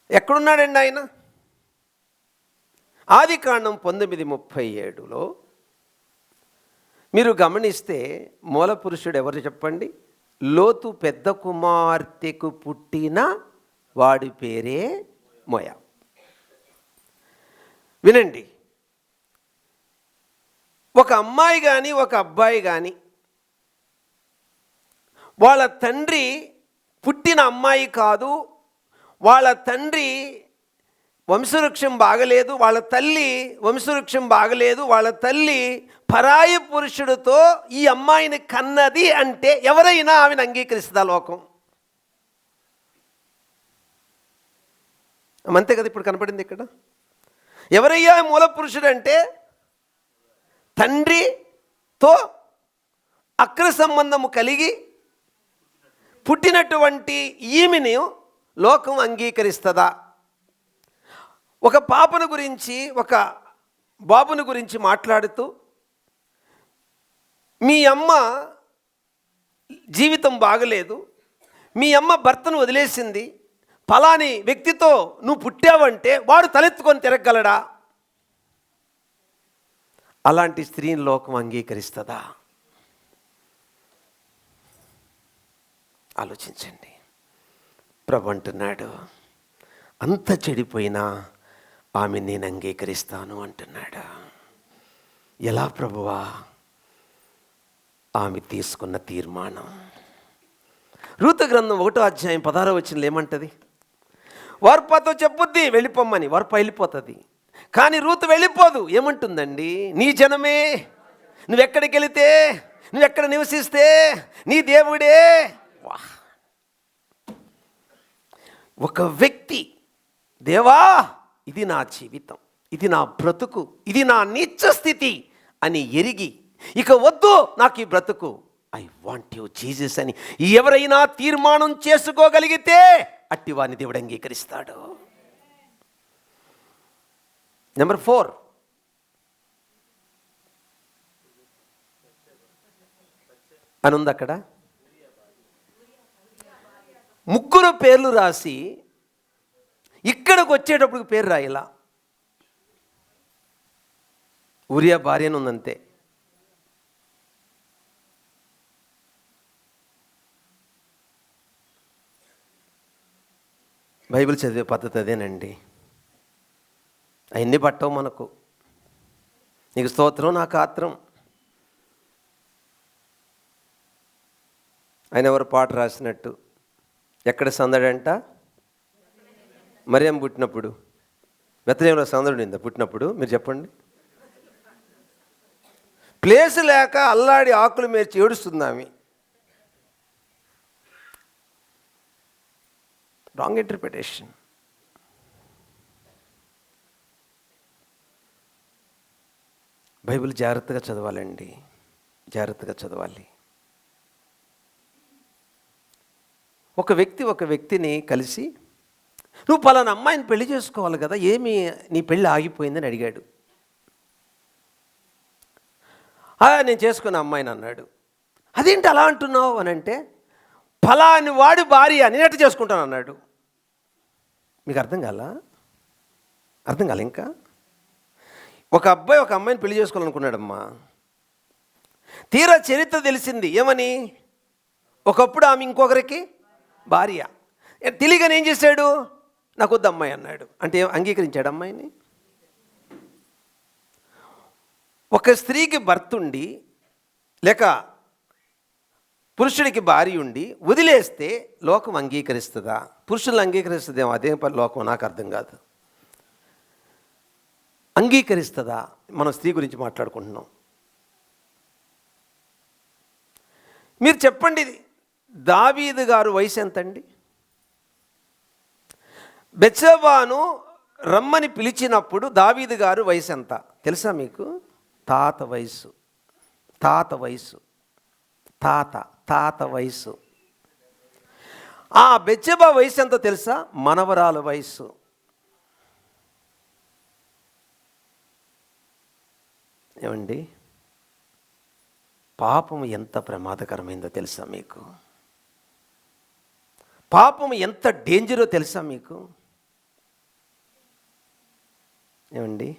ఎక్కడున్నాడండి ఆయన? ఆదికాండం 19:37లో మీరు గమనిస్తే మూల పురుషుడు ఎవరు చెప్పండి? లోతు పెద్ద కుమార్తెకు పుట్టిన వాడి పేరే మోయా. వినండి, ఒక అమ్మాయి కానీ ఒక అబ్బాయి కానీ వాళ్ళ తండ్రి పుట్టిన అమ్మాయి కాదు, వాళ్ళ తండ్రి వంశవృక్షం బాగలేదు, వాళ్ళ తల్లి వంశవృక్షం బాగలేదు, వాళ్ళ తల్లి పరాయి పురుషుడితో ఈ అమ్మాయిని కన్నది అంటే ఎవరైనా ఆమెను అంగీకరిస్తుందా లోకం? అంతే కదా ఇప్పుడు కనపడింది ఇక్కడ. ఎవరయ్యా మూల పురుషుడు అంటే తండ్రితో అక్ర సంబంధము కలిగి పుట్టినటువంటి ఈమెను లోకం అంగీకరిస్తుందా? ఒక పాపను గురించి, ఒక బాబుని గురించి మాట్లాడుతూ, మీ అమ్మ జీవితం బాగలేదు, మీ అమ్మ భర్తను వదిలేసింది, ఫలాని వ్యక్తితో నువ్వు పుట్టావంటే వాడు తలెత్తుకొని తిరగలడా? అలాంటి స్త్రీని లోకం అంగీకరిస్తుందా? ఆలోచించండి. ప్రభు అంటున్నాడు, అంత చెడిపోయినా ఆమె నేను అంగీకరిస్తాను అంటున్నాడు. ఎలా ప్రభువా? ఆమె తీసుకున్న తీర్మానం. రూతు గ్రంథం 1వ అధ్యాయం 16వ వచనంలో ఏమంటది? వర్పతో చెప్పుద్ది వెళ్ళిపోమ్మని, వర్ప వెళ్ళిపోతుంది, కానీ రూతు వెళ్ళిపోదు. ఏమంటుందండి? నీ జనమే, నువ్వెక్కడికి వెళితే, నువ్వెక్కడ నివసిస్తే నీ దేవుడే. ఒక వ్యక్తి దేవా ఇది నా జీవితం, ఇది నా బ్రతుకు, ఇది నా నీచ స్థితి అని ఎరిగి ఇక వద్దు నాకు ఈ బ్రతుకు, ఐ వాంట్ యు జీసస్ అని ఎవరైనా తీర్మానం చేసుకోగలిగితే అట్టివాని దేవుడు అంగీకరిస్తాడు. నెంబర్ 4, అని ఉంది అక్కడ. 3 పేర్లు రాసి ఇక్కడికి వచ్చేటప్పుడు పేరు రాయిలా. ఊరియా భార్య అని ఉందంతే. బైబిల్ చదివే పద్ధతి అదేనండి. అవన్నీ పట్టవు మనకు. నీకు స్తోత్రం, నాకు ఆత్రం. ఆయన ఎవరు పాట రాసినట్టు, ఎక్కడ సందడంట? మరియమ్మ పుట్టినప్పుడు. బెత్లెహేములో సందడి ఉందా పుట్టినప్పుడు? మీరు చెప్పండి. ప్లేస్ లేక అల్లాడి ఆకులు మేర్చి ఏడుస్తుంది ఆమె. Wrong interpretation. బైబిల్ జాగ్రత్తగా చదవాలండి, జాగ్రత్తగా చదవాలి. ఒక వ్యక్తిని కలిసి, నువ్వు పలానా అమ్మాయిని పెళ్లి చేసుకోవాలి కదా, ఏమి నీ పెళ్ళి ఆగిపోయిందని అడిగాడు. నేను చేసుకున్న అమ్మాయిని అన్నాడు. అదేంటి అలా అంటున్నావు అని అంటే, ఫలాని వాడి భార్య నేనెట్ట చేసుకుంటాను అన్నాడు. మీకు అర్థం కాల ఇంకా? ఒక అబ్బాయి ఒక అమ్మాయిని పెళ్లి చేసుకోవాలనుకున్నాడమ్మా. తీరా చరిత్ర తెలిసింది ఏమని, ఒకప్పుడు ఆమె ఇంకొకరికి భార్య. తెలియగానే ఏం చేశాడు? నాకు వద్దు అమ్మాయి అన్నాడు. అంటే అంగీకరించాడు అమ్మాయిని? ఒక స్త్రీకి భర్త ఉండి లేక పురుషుడికి భార్య ఉండి వదిలేస్తే లోకం అంగీకరిస్తుందా? పురుషులు అంగీకరిస్తుందేమో, అదేం పని లోకం నాకు అర్థం కాదు. అంగీకరిస్తుందా? మనం స్త్రీ గురించి మాట్లాడుకుంటున్నాం. మీరు చెప్పండి, దావీదు గారు వయసు ఎంతండి? బెత్షెబాను రమ్మని పిలిచినప్పుడు దావీదు గారు వయసు ఎంత తెలుసా మీకు? తాత వయసు. ఆ బెత్షెబా వయసు ఎంతో తెలుసా? మనవరాల వయసు. ఏమండి, పాపం ఎంత ప్రమాదకరమైందో తెలుసా మీకు? పాపం ఎంత డేంజరో తెలుసా మీకు? ఏమండి,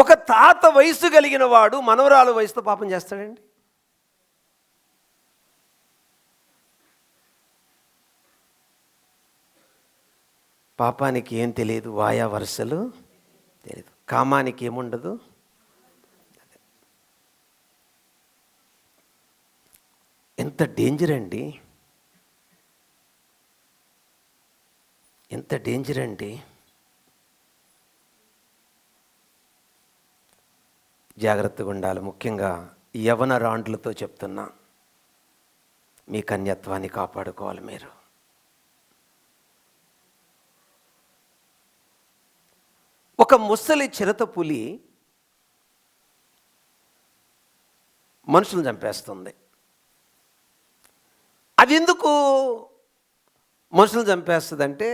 ఒక తాత వయసు కలిగిన వాడు మనవరాలు వయసుతో పాపం చేస్తాడండి? పాపానికి ఏం తెలియదు, వాయా వరుసలు తెలియదు, కామానికి ఏముండదు. ఎంత డేంజర్ అండి, ఎంత డేంజర్ అండి. జాగ్రత్తగా ఉండాలి. ముఖ్యంగా యవన రాండ్లతో చెప్తున్నా, మీ కన్యత్వాన్ని కాపాడుకోవాలి మీరు. ఒక ముసలి చిరత పులి మనుషులను చంపేస్తుంది. అది ఎందుకు మనుషులను చంపేస్తుందంటే,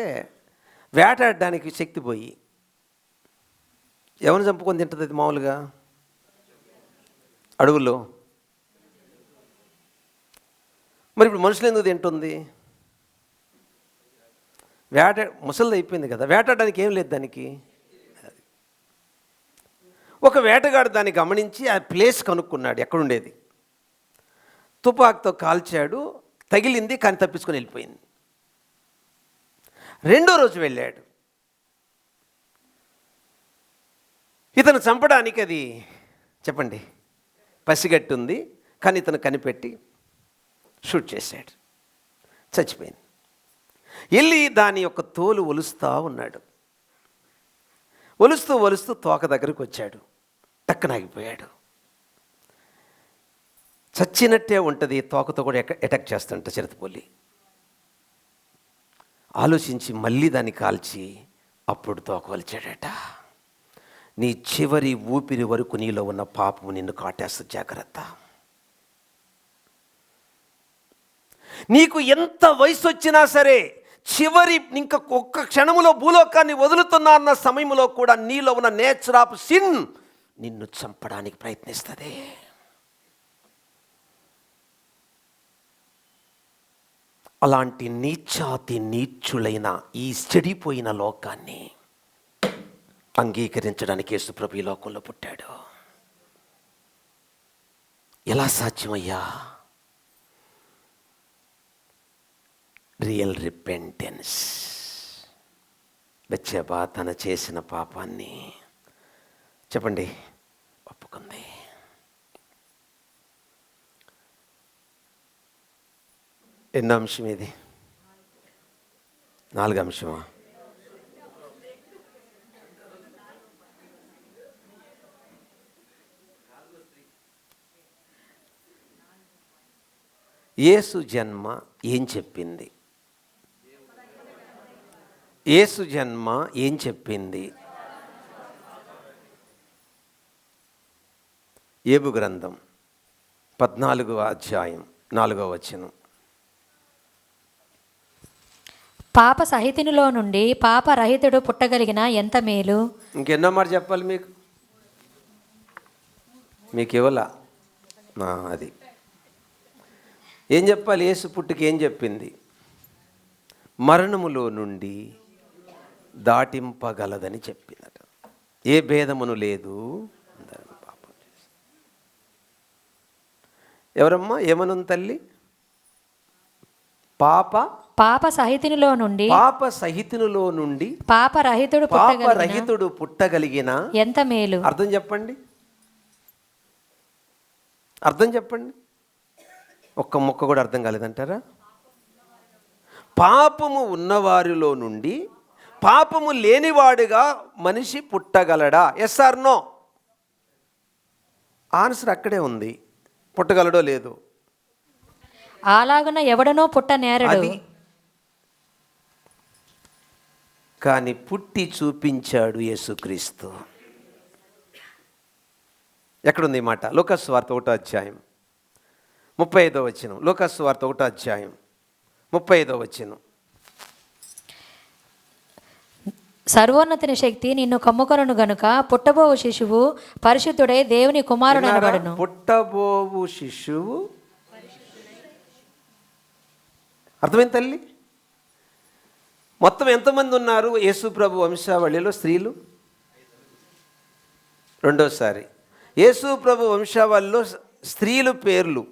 వేటాడడానికి శక్తి పోయి. ఎవరిని చంపుకొని తింటుంది అది మామూలుగా అడవుల్లో? మరి ఇప్పుడు మనుషులు ఎందుకు తింటుంది? ముసలిది అయిపోయింది కదా, వేటాడడానికి ఏం లేదు దానికి. ఒక వేటగాడు దాన్ని గమనించి ఆ ప్లేస్ కనుక్కున్నాడు ఎక్కడుండేది. తుపాకుతో కాల్చాడు, తగిలింది కానీ తప్పించుకొని వెళ్ళిపోయింది. రెండో రోజు వెళ్ళాడు. ఇతను చంపడానికి అది చెప్పండి పసిగట్టుంది, కానీ ఇతను కనిపెట్టి షూట్ చేశాడు, చచ్చిపోయింది. వెళ్ళి దాని యొక్క తోలు ఒలుస్తూ ఉన్నాడు. ఒలుస్తూ తోక దగ్గరికి వచ్చాడు, టక్కనాగిపోయాడు. చచ్చినట్టే ఉంటుంది, తోకతో కూడా అటాక్ చేస్తుంట చిరుతపులి. ఆలోచించి మళ్ళీ దాన్ని కాల్చి అప్పుడు తోకవలిచాడట. నీ చివరి ఊపిరి వరకు నీలో ఉన్న పాపము నిన్ను కాటేస్తుంది, జాగ్రత్త. నీకు ఎంత వయసు వచ్చినా సరే, చివరి ఇంకా ఒక్క క్షణములో భూలోకాన్ని వదులుతున్నా అన్న సమయంలో కూడా నీలో ఉన్న నేచర్ ఆఫ్ సిన్ నిన్ను చంపడానికి ప్రయత్నిస్తుంది. అలాంటి నీచాతి నీచులైన ఈ చెడిపోయిన లోకాన్ని అంగీకరించడానికి యేసుప్రభు ఈ లోకంలో పుట్టాడు. ఎలా సాధ్యమయ్యా? Real repentance. బెత్షెబా తన చేసిన పాపాన్ని చెప్పండి ఒప్పుకుంది. ఎన్నో అంశం ఇది? 4వ అంశమా? యేసు జన్మ ఏం చెప్పింది? యేసు జన్మ ఏం చెప్పింది? యోబు గ్రంథం 14వ అధ్యాయం 4వ వచనం. పాప సహితునిలో నుండి పాపరహితుడు పుట్టగలిగిన ఎంత మేలు. ఇంకెన్నో మాట చెప్పాలి మీకు ఇవ్వాల. అది ఏం చెప్పాలి? యేసు పుట్టుక ఏం చెప్పింది? మరణములో నుండి దాటింపగలదని చెప్పిందట. ఏ భేదమును లేదు, పాపం చేసి. ఎవరమ్మా ఏమనుంది తల్లి? పాప సహితునిలో నుండి పాపరహితుడు పుట్టగలిగిన ఎంత మేలు. అర్థం చెప్పండి. ఒక్క ముక్క కూడా అర్థం కాలేదంటారా? పాపము ఉన్నవారిలో నుండి పాపము లేనివాడుగా మనిషి పుట్టగలడా? Yes or no? ఆన్సర్ అక్కడే ఉంది. పుట్టగలడో లేదు. అలాగున ఎవడనో పుట్టనేరడు. కానీ పుట్టి చూపించాడు యేసుక్రీస్తు. ఎక్కడుంది ఈ మాట? లూకాసు వార్త 1వ అధ్యాయం 35వ వచనం. లూకాసు వార్త 1వ అధ్యాయం 35వ వచనం. సర్వోన్నతిని శక్తి నిన్ను కమ్ముకొనును గనుక పుట్టబోవు శిశువు పరిశుద్ధుడై దేవుని కుమారుడు అనబడును. పుట్టబోవు శిశువు అర్థమైంది తల్లి? మొత్తం ఎంతమంది ఉన్నారు యేసు ప్రభు వంశావళిలో స్త్రీలు? రెండోసారి యేసు ప్రభు వంశావళిలో స్త్రీలు పేర్లు,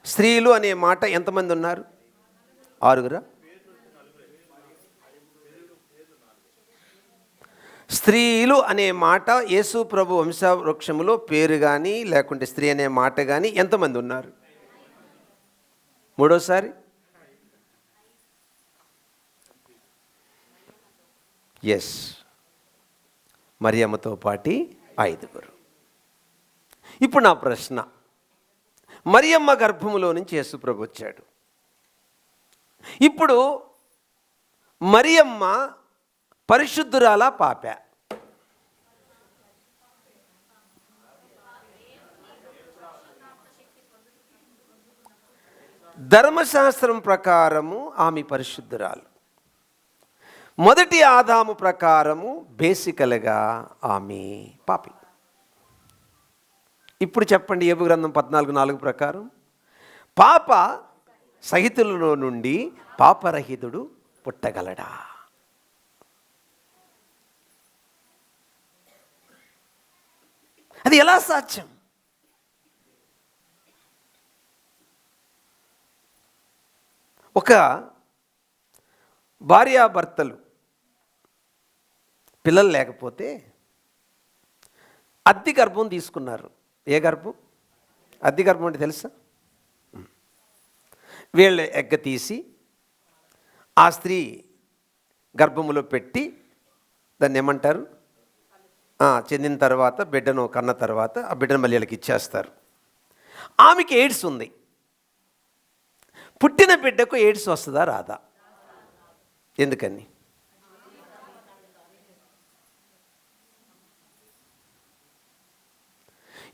స్త్రీలు అనే మాట ఎంతమంది ఉన్నారు? 6. స్త్రీలు అనే మాట యేసు ప్రభు వంశవృక్షములో పేరు కానీ లేకుంటే స్త్రీ అనే మాట కానీ ఎంతమంది ఉన్నారు? 3. ఎస్, మరియమ్మతో పాటి 5. ఇప్పుడు నా ప్రశ్న, మరియమ్మ గర్భములో నుంచి యేసు ప్రభు వచ్చాడు. ఇప్పుడు మరియమ్మ పరిశుద్ధురాలా పాపా? ధర్మశాస్త్రం ప్రకారము ఆమె పరిశుద్ధురాలు. మొదటి ఆదాము ప్రకారము బేసికల్గా ఆమె పాపి. ఇప్పుడు చెప్పండి, యోబు గ్రంథం 14:4 ప్రకారం పాప సహితులలో నుండి పాపరహితుడు పుట్టగలడా? అది ఎలా సాధ్యం? ఒక భార్యాభర్తలు పిల్లలు లేకపోతే అద్దె గర్భం తీసుకున్నారు. ఏ గర్భం? అద్దె గర్భం అంటే తెలుసా? వీళ్ళు ఎగ్గ తీసి ఆ స్త్రీ గర్భములో పెట్టి దాన్ని ఏమంటారు, చెందిన తర్వాత బిడ్డను కన్న తర్వాత ఆ బిడ్డను మళ్ళీ వీళ్ళకి ఇచ్చేస్తారు. ఆమెకి ఎయిడ్స్ ఉంది. పుట్టిన బిడ్డకు ఎయిడ్స్ వస్తుందా రాదా? ఎందుకని?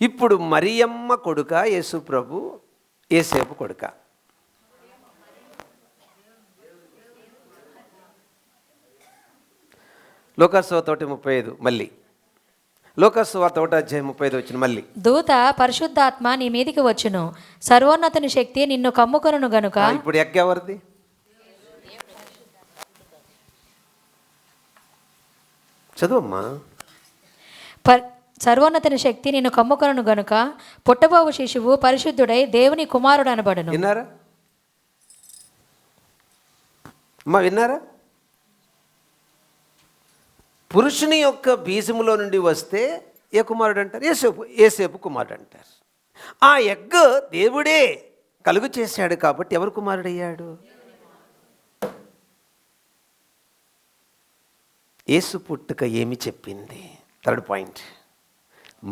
ఇప్పుడు మరియమ్మ కొడుక యేసు ప్రభు, యేసేపు కొడుక? లోకాసువార్త 1:35 మళ్ళీ, లోకాసువార్త 1:35 వచ్చిన మళ్ళీ. దూత పరిశుద్ధాత్మ నీ మీదికి వచ్చును, సర్వోన్నతుని శక్తి నిన్ను కమ్ముకొనును గనుక. ఇప్పుడు ఎక్క ఎవరిది? చదువమ్మా. సర్వోన్నతుని శక్తి నిన్ను కమ్ముకొనును గనుక పుట్టబోవు శిశువు పరిశుద్ధుడై దేవుని కుమారుడు అనబడును. విన్నారా అమ్మా, విన్నారా? పురుషుని యొక్క బీజములో నుండి వస్తే ఏ కుమారుడు అంటారు? యేసేపు కుమారుడు అంటారు. ఆ ఎగ్ దేవుడే కలుగు చేశాడు కాబట్టి ఎవరు కుమారుడయ్యాడు? యేసు పుట్టుక ఏమి చెప్పింది? థర్డ్ పాయింట్,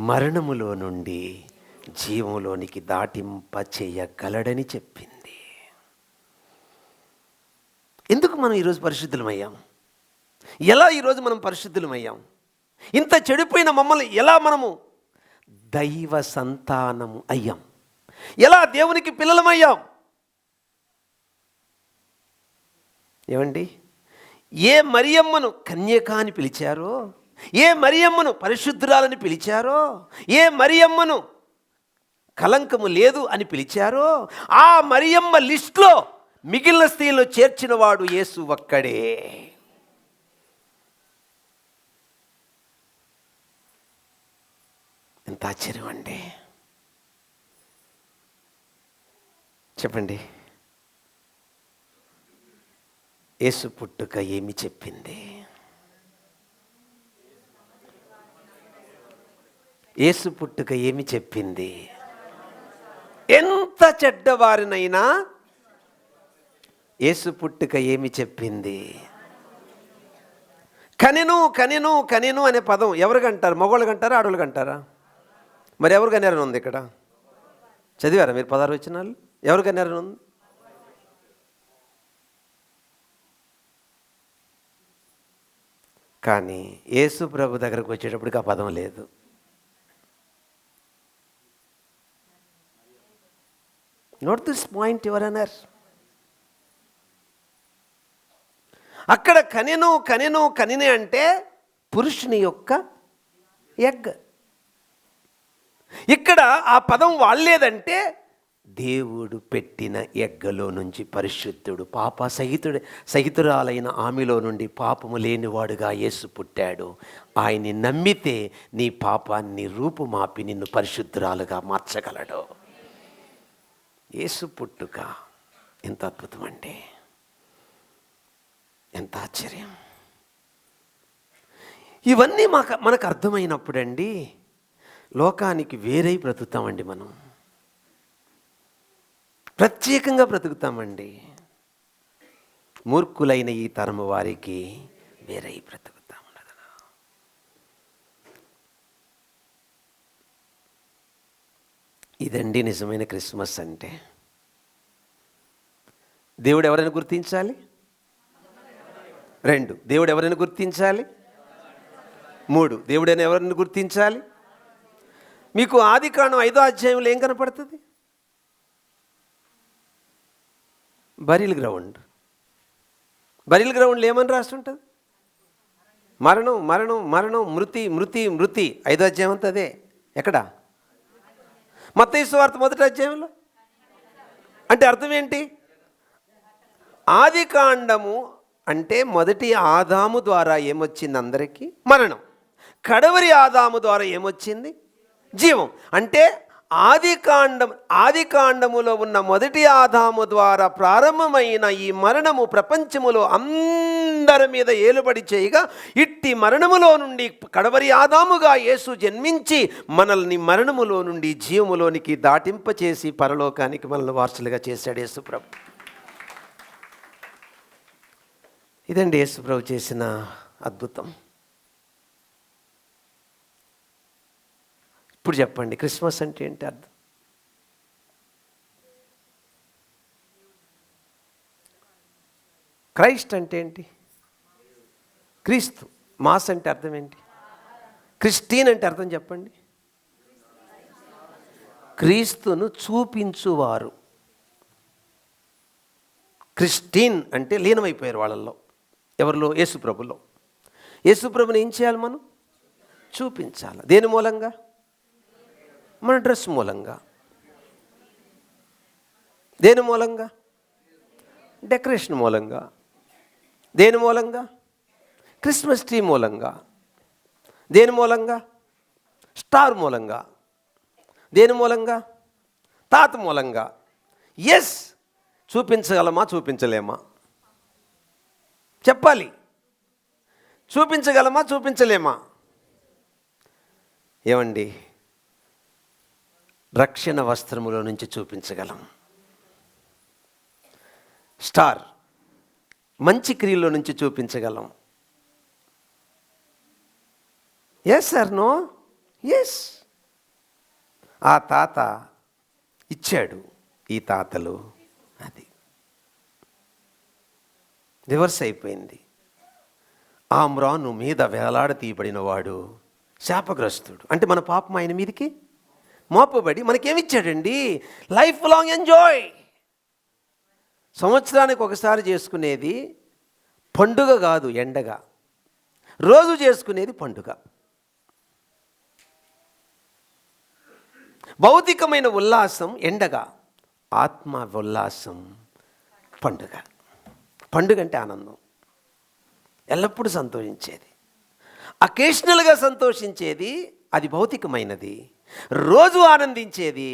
మరణములో నుండి జీవములోనికి దాటింప చేయగలడని చెప్పింది. ఎందుకు మనం ఈరోజు పరిశుద్ధులమయ్యాం? ఎలా ఈరోజు మనం పరిశుద్ధులమయ్యాం? ఇంత చెడిపోయిన మమ్మల్ని ఎలా మనము దైవ సంతానము అయ్యాం? ఎలా దేవునికి పిల్లలమయ్యాం? ఏమండి, ఏ మరియమ్మను కన్యక అని పిలిచారో, ఏ మరియమ్మను పరిశుద్ధురాలని పిలిచారో, ఏ మరియమ్మను కలంకము లేదు అని పిలిచారో, ఆ మరియమ్మ లిస్టులో మిగిలిన స్త్రీలో చేర్చిన వాడు యేసు ఒక్కడే. ఎంత ఆశ్చర్యం అండి! చెప్పండి, యేసు పుట్టుక ఏమి చెప్పింది? యేసు పుట్టుక ఏమి చెప్పింది? ఎంత చెడ్డవారినైనా యేసు పుట్టుక ఏమి చెప్పింది? కనెను కనెను కనెను అనే పదం ఎవరికి అంటారు? మగవాళ్ళకి అంటారా, ఆడవాళ్ళకి అంటారా? మరి ఎవరు కన్నారని ఉంది ఇక్కడ? చదివారా మీరు 16 వచనాలు? ఎవరు కన్నారని ఉంది? కానీ యేసు ప్రభు దగ్గరకు వచ్చేటప్పటికి ఆ పదం లేదు. Note this point your honour. అక్కడ కనెను కనెను కనినే అంటే పురుషుని యొక్క ఎగ్. ఇక్కడ ఆ పదం వాడలేదంటే దేవుడు పెట్టిన ఎగ్గలో నుంచి పరిశుద్ధుడు పాప సహితురాలైన ఆమెలో నుండి పాపము లేనివాడుగా యేసు పుట్టాడు. ఆయన్ని నమ్మితే నీ పాపాన్ని రూపుమాపి నిన్ను పరిశుద్ధురాలుగా మార్చగలడు. యేసు పుట్టుక ఎంత అద్భుతం అండి! ఎంత ఆశ్చర్యం! ఇవన్నీ మనకు అర్థమైనప్పుడండి లోకానికి వేరై బ్రతుకుతామండి. మనం ప్రత్యేకంగా బ్రతుకుతామండి. మూర్ఖులైన ఈ తరము వారికి వేరై బ్రతుకుతాం. ఇదండి నిజమైన క్రిస్మస్ అంటే. దేవుడు ఎవరైనా గుర్తించాలి. 2, దేవుడు ఎవరైనా గుర్తించాలి. 3, దేవుడైనా ఎవరైనా గుర్తించాలి. మీకు ఆదికాండం 5వ అధ్యాయంలో ఏం కనపడుతుంది? Burial ground. బరీల్ గ్రౌండ్లో ఏమని రాస్తుంటుంది? మరణం మరణం మరణం, మృతి మృతి మృతి. 5వ అధ్యాయం అంతా అదే. ఎక్కడ? మత్తయి సువార్త 1వ అధ్యాయంలో. అంటే అర్థం ఏంటి? ఆదికాండము అంటే మొదటి ఆదాము ద్వారా ఏమొచ్చింది? అందరికీ మరణం. కడవరి ఆదాము ద్వారా ఏమొచ్చింది? జీవం. అంటే ఆదికాండములో ఉన్న మొదటి ఆదాము ద్వారా ప్రారంభమైన ఈ మరణము ప్రపంచములో అందరి మీద ఏలుబడి చేయగా, ఇట్టి మరణములో నుండి కడవరి ఆదాముగా యేసు జన్మించి మనల్ని మరణములో నుండి జీవములోనికి దాటింపచేసి పరలోకానికి మనల్ని వారసులుగా చేశాడు యేసు ప్రభు. ఇదండి యేసు ప్రభు చేసిన అద్భుతం. ఇప్పుడు చెప్పండి, క్రిస్మస్ అంటే ఏంటి అర్థం? క్రైస్ట్ అంటే ఏంటి? క్రీస్తు. మాస్ అంటే అర్థం ఏంటి? క్రిస్టియన్ అంటే అర్థం చెప్పండి. క్రీస్తును చూపించువారు. క్రిస్టియన్ అంటే లీనమైపోయారు వాళ్ళల్లో. ఎవరిలో? యేసుప్రభులో. యేసుప్రభుని ఏం చేయాలి మనం? చూపించాలి. దేని మూలంగా? మన డ్రెస్ మూలంగా. దేని మూలంగా? డెకరేషన్ మూలంగా. దేని మూలంగా? క్రిస్మస్ ట్రీ మూలంగా. దేని మూలంగా? స్టార్ మూలంగా. దేని మూలంగా? తాత మూలంగా. ఎస్, చూపించగలమా? చూపించలేమా? చెప్పాలి. చూపించగలమా? చూపించలేమా? ఏమండి, రక్షణ వస్త్రములో నుంచి చూపించగలం. స్టార్ మంచి క్రియలో నుంచి చూపించగలం. Yes sir, no? ఎస్. ఆ తాత ఇచ్చాడు, ఈ తాతలు అది రివర్స్ అయిపోయింది. ఆ మ్రాను మీద వేలాడ తీయబడిన వాడు శాపగ్రస్తుడు. అంటే మన పాపం ఆయన మీదకి మోపబడి మనకేమిచ్చాడండి? Life long enjoy. సంవత్సరానికి ఒకసారి చేసుకునేది పండుగ కాదు, ఎండగా. రోజు చేసుకునేది పండుగ. భౌతికమైన ఉల్లాసం ఎండగా, ఆత్మ ఉల్లాసం పండుగ. పండుగ అంటే ఆనందం, ఎల్లప్పుడూ సంతోషించేది. అకేషనల్గా సంతోషించేది అది భౌతికమైనది. రోజు ఆనందించేది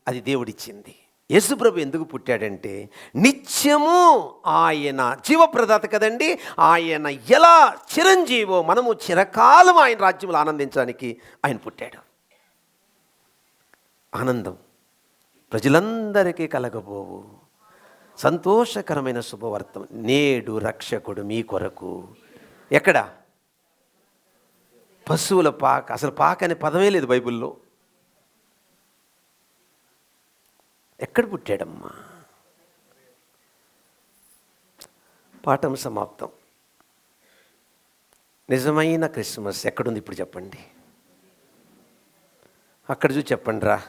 అది దేవుడిచ్చింది. యేసుప్రభు ఎందుకు పుట్టాడంటే నిత్యము ఆయన జీవప్రదాత కదండి. ఆయన ఎలా చిరంజీవో మనము చిరకాలం ఆయన రాజ్యంలో ఆనందించడానికి ఆయన పుట్టాడు. ఆనందం ప్రజలందరికీ కలగబోవు సంతోషకరమైన శుభవార్త. నేడు రక్షకుడు మీ కొరకు. ఎక్కడ? పశువుల పాక. అసలు పాక అనే పదమే లేదు బైబిల్లో. ఎక్కడ పుట్టాడమ్మా? పాఠం సమాప్తం. నిజమైన క్రిస్మస్ ఎక్కడుంది ఇప్పుడు చెప్పండి? అక్కడ చూసి చెప్పండి రా.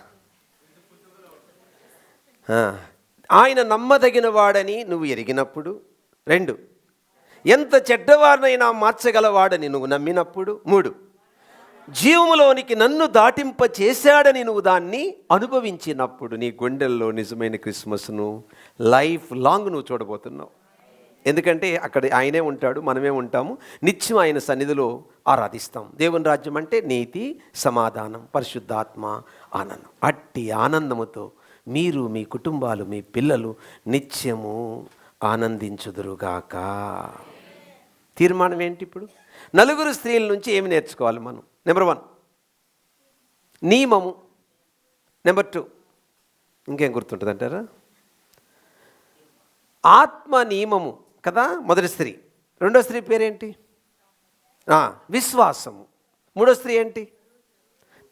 ఆయన నమ్మదగిన వాడని నువ్వు ఎరిగినప్పుడు. 2, ఎంత చెడ్డవారినైనా మార్చగలవాడని నువ్వు నమ్మినప్పుడు. 3, జీవములోనికి నన్ను దాటింప చేశాడని నువ్వు దాన్ని అనుభవించినప్పుడు నీ గుండెల్లో నిజమైన క్రిస్మస్ను లైఫ్ లాంగ్ నువ్వు చూడబోతున్నావు. ఎందుకంటే అక్కడ ఆయనే ఉంటాడు, మనమే ఉంటాము. నిత్యం ఆయన సన్నిధిలో ఆరాధిస్తాం. దేవుని రాజ్యం అంటే నీతి, సమాధానం, పరిశుద్ధాత్మ, ఆనందం. అట్టి ఆనందముతో మీరు, మీ కుటుంబాలు, మీ పిల్లలు నిత్యము ఆనందించుదురుగాక. తీర్మానం ఏంటి ఇప్పుడు? 4 స్త్రీల నుంచి ఏమి నేర్చుకోవాలి మనం? నెంబర్ 1 నియమము. నెంబర్ 2 ఇంకేం గుర్తుంటుంది అంటారా? ఆత్మ నియమము కదా మొదటి స్త్రీ. 2వ స్త్రీ పేరేంటి? విశ్వాసము. 3వ స్త్రీ ఏంటి?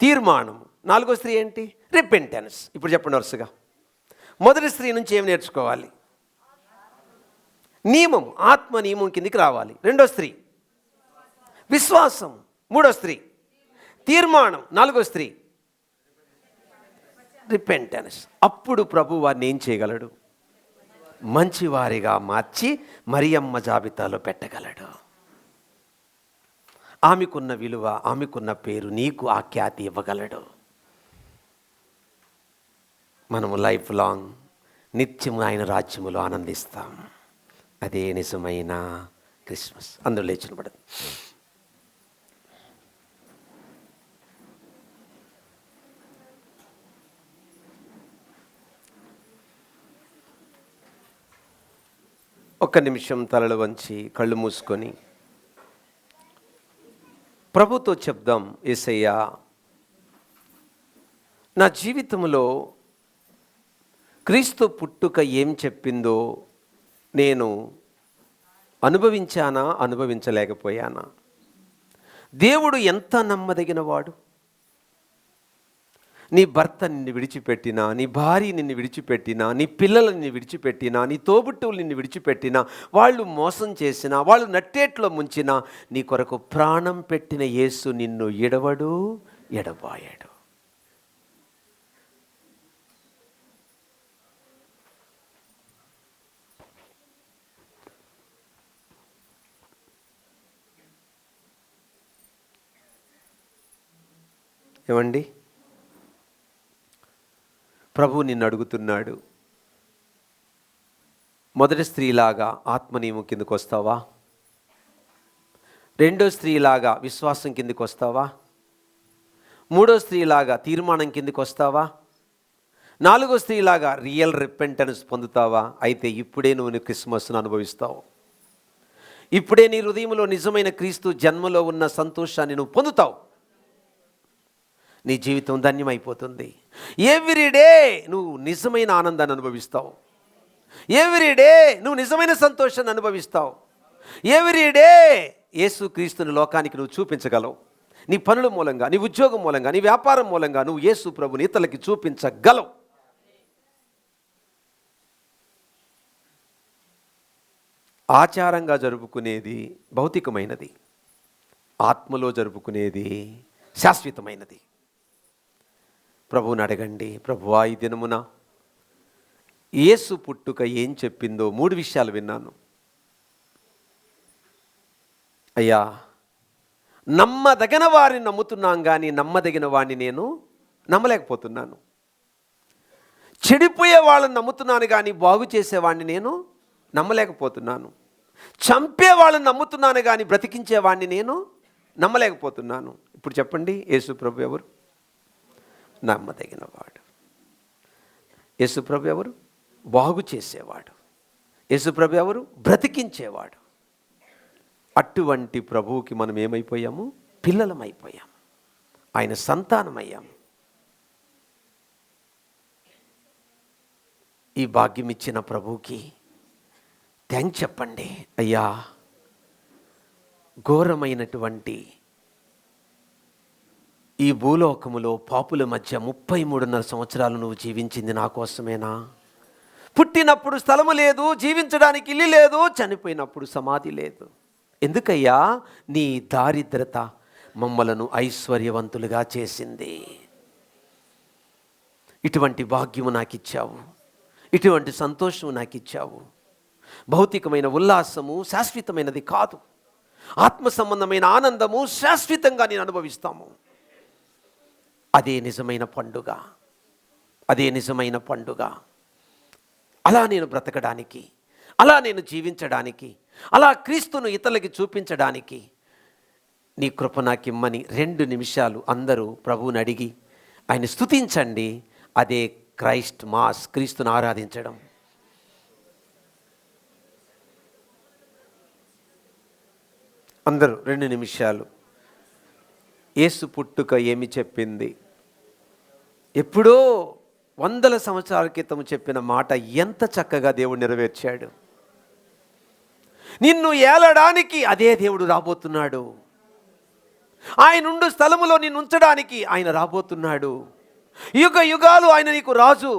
తీర్మానము. 4వ స్త్రీ ఏంటి? రిపెంటెన్స్. ఇప్పుడు చెప్పండి వరుసగా. మొదటి స్త్రీ నుంచి ఏం నేర్చుకోవాలి? నియమం, ఆత్మ నియమం కిందికి రావాలి. 2వ స్త్రీ విశ్వాసం. 3వ స్త్రీ తీర్మానం. 4వ స్త్రీ రిపెంటెన్స్. అప్పుడు ప్రభు వారిని ఏం చేయగలడు? మంచివారిగా మార్చి మరియమ్మ జాబితాలో పెట్టగలడు. ఆమెకున్న విలువ, ఆమెకున్న పేరు నీకు ఆ ఖ్యాతి ఇవ్వగలడు. మనము లైఫ్ లాంగ్ నిత్యము ఆయన రాజ్యములో ఆనందిస్తాం. అదే నిజమైన క్రిస్మస్. అందరూ లేచి నిలబడండి. ఒక్క నిమిషం తలలు వంచి కళ్ళు మూసుకొని ప్రభుతో చెప్దాం. యేసయ్యా, నా జీవితంలో క్రీస్తు పుట్టుక ఏం చెప్పిందో నేను అనుభవించానా, అనుభవించలేకపోయానా? దేవుడు ఎంత నమ్మదగినవాడు. నీ భర్త నిన్ను విడిచిపెట్టినా, నీ భార్య నిన్ను విడిచిపెట్టినా, నీ పిల్లలు నిన్ను విడిచిపెట్టినా, నీ తోబుట్టువులు నిన్ను విడిచిపెట్టినా, వాళ్ళు మోసం చేసినా, వాళ్ళు నట్టేట్లో ముంచినా, నీ కొరకు ప్రాణం పెట్టిన యేసు నిన్ను ఎడవడు, ఎడబాయడు. ఏమండి, ప్రభు నిన్ను అడుగుతున్నాడు, మొదటి స్త్రీలాగా ఆత్మనియమం కిందకు వస్తావా? రెండో స్త్రీలాగా విశ్వాసం కిందకు వస్తావా? మూడో స్త్రీలాగా తీర్మానం కిందకు వస్తావా? నాలుగో స్త్రీలాగా రియల్ రిపెంటెన్స్ పొందుతావా? అయితే ఇప్పుడే నువ్వు క్రిస్మస్ను అనుభవిస్తావు. ఇప్పుడే నీ హృదయంలో నిజమైన క్రీస్తు జన్మలో ఉన్న సంతోషాన్ని నువ్వు పొందుతావు. నీ జీవితం ధన్యమైపోతుంది. ఎవ్రీడే నువ్వు నిజమైన ఆనందాన్ని అనుభవిస్తావు. ఎవ్రీడే నువ్వు నిజమైన సంతోషాన్ని అనుభవిస్తావు. ఎవ్రీడే యేసుక్రీస్తుని లోకానికి నువ్వు చూపించగలవు. నీ పనుల మూలంగా, నీ ఉద్యోగం మూలంగా, నీ వ్యాపారం మూలంగా నువ్వు యేసు ప్రభుని ఇతరులకి చూపించగలవు. ఆచారంగా జరుపుకునేది భౌతికమైనది, ఆత్మలో జరుపుకునేది శాశ్వతమైనది. ప్రభువుని అడగండి, ప్రభువా ఈ దినమున యేసు పుట్టుక ఏం చెప్పిందో 3 విషయాలు విన్నాను. అయ్యా, నమ్మదగిన వారిని నమ్ముతున్నాం కానీ నమ్మదగిన వాడిని నేను నమ్మలేకపోతున్నాను. చెడిపోయే వాళ్ళని నమ్ముతున్నాను కానీ బాగు చేసేవాడిని నేను నమ్మలేకపోతున్నాను. చంపే వాళ్ళని నమ్ముతున్నాను కానీ బ్రతికించేవాడిని నేను నమ్మలేకపోతున్నాను. ఇప్పుడు చెప్పండి, యేసు ప్రభు ఎవరు? నమ్మదగినవాడు. యేసు ప్రభు ఎవరు? బాగు చేసేవాడు. యేసు ప్రభు ఎవరు? బ్రతికించేవాడు. అటువంటి ప్రభువుకి మనం ఏమైపోయాము? పిల్లలమైపోయాము, ఆయన సంతానమయ్యాము. ఈ భాగ్యం ఇచ్చిన ప్రభువుకి థ్యాంక్స్ చెప్పండి. అయ్యా, ఘోరమైనటువంటి ఈ భూలోకములో పాపుల మధ్య 33.5 సంవత్సరాలు నువ్వు జీవించింది నా కోసమేనా? పుట్టినప్పుడు స్థలము లేదు, జీవించడానికి ఇల్లు లేదు, చనిపోయినప్పుడు సమాధి లేదు. ఎందుకయ్యా? నీ దారిద్రత మమ్మలను ఐశ్వర్యవంతులుగా చేసింది. ఇటువంటి భాగ్యము నాకు ఇచ్చావు, ఇటువంటి సంతోషము నాకు ఇచ్చావు. భౌతికమైన ఉల్లాసము శాశ్వతమైనది కాదు. ఆత్మ సంబంధమైన ఆనందము శాశ్వతంగా నేను అనుభవిస్తాము. అదే నిజమైన పండుగ, అదే నిజమైన పండుగ. అలా నేను బ్రతకడానికి, అలా నేను జీవించడానికి, అలా క్రీస్తును ఇతరులకి చూపించడానికి నీ కృప నాకిమ్మని 2 నిమిషాలు అందరూ ప్రభువుని అడిగి ఆయన స్తుతించండి. అదే క్రైస్ట్ మాస్, క్రీస్తును ఆరాధించడం. అందరూ 2 నిమిషాలు యేసు పుట్టుక ఏమి చెప్పింది? ఎప్పుడో 100 సంవత్సరాల క్రితం చెప్పిన మాట ఎంత చక్కగా దేవుడు నెరవేర్చాడు. నిన్ను ఏలడానికి అదే దేవుడు రాబోతున్నాడు. ఆయన ఉండు స్థలములో నిన్ను ఉంచడానికి ఆయన రాబోతున్నాడు. యుగ యుగాలు ఆయన నీకు రాజు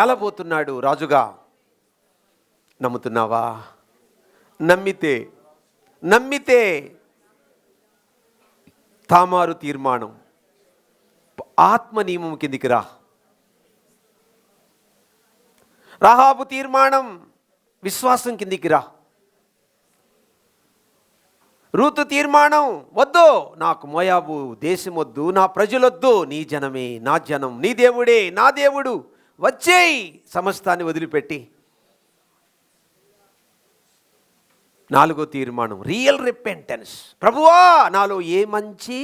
ఏలబోతున్నాడు, రాజుగా. నమ్ముతున్నావా? నమ్మితే తామారు తీర్మానం, ఆత్మ నియమం కిందికి రా. రాహాబు తీర్మానం, విశ్వాసం కిందికి రా. రూతు తీర్మానం, వద్దు నాకు మోయాబు దేశం వద్దు, నా ప్రజలొద్దు, నీ జనమే నా జనం, నీ దేవుడే నా దేవుడు, వచ్చేయి సమస్తాన్ని వదిలిపెట్టి. 4వ తీర్మానం, రియల్ రిపెంటెన్స్. ప్రభువా, నాలో ఏ మంచి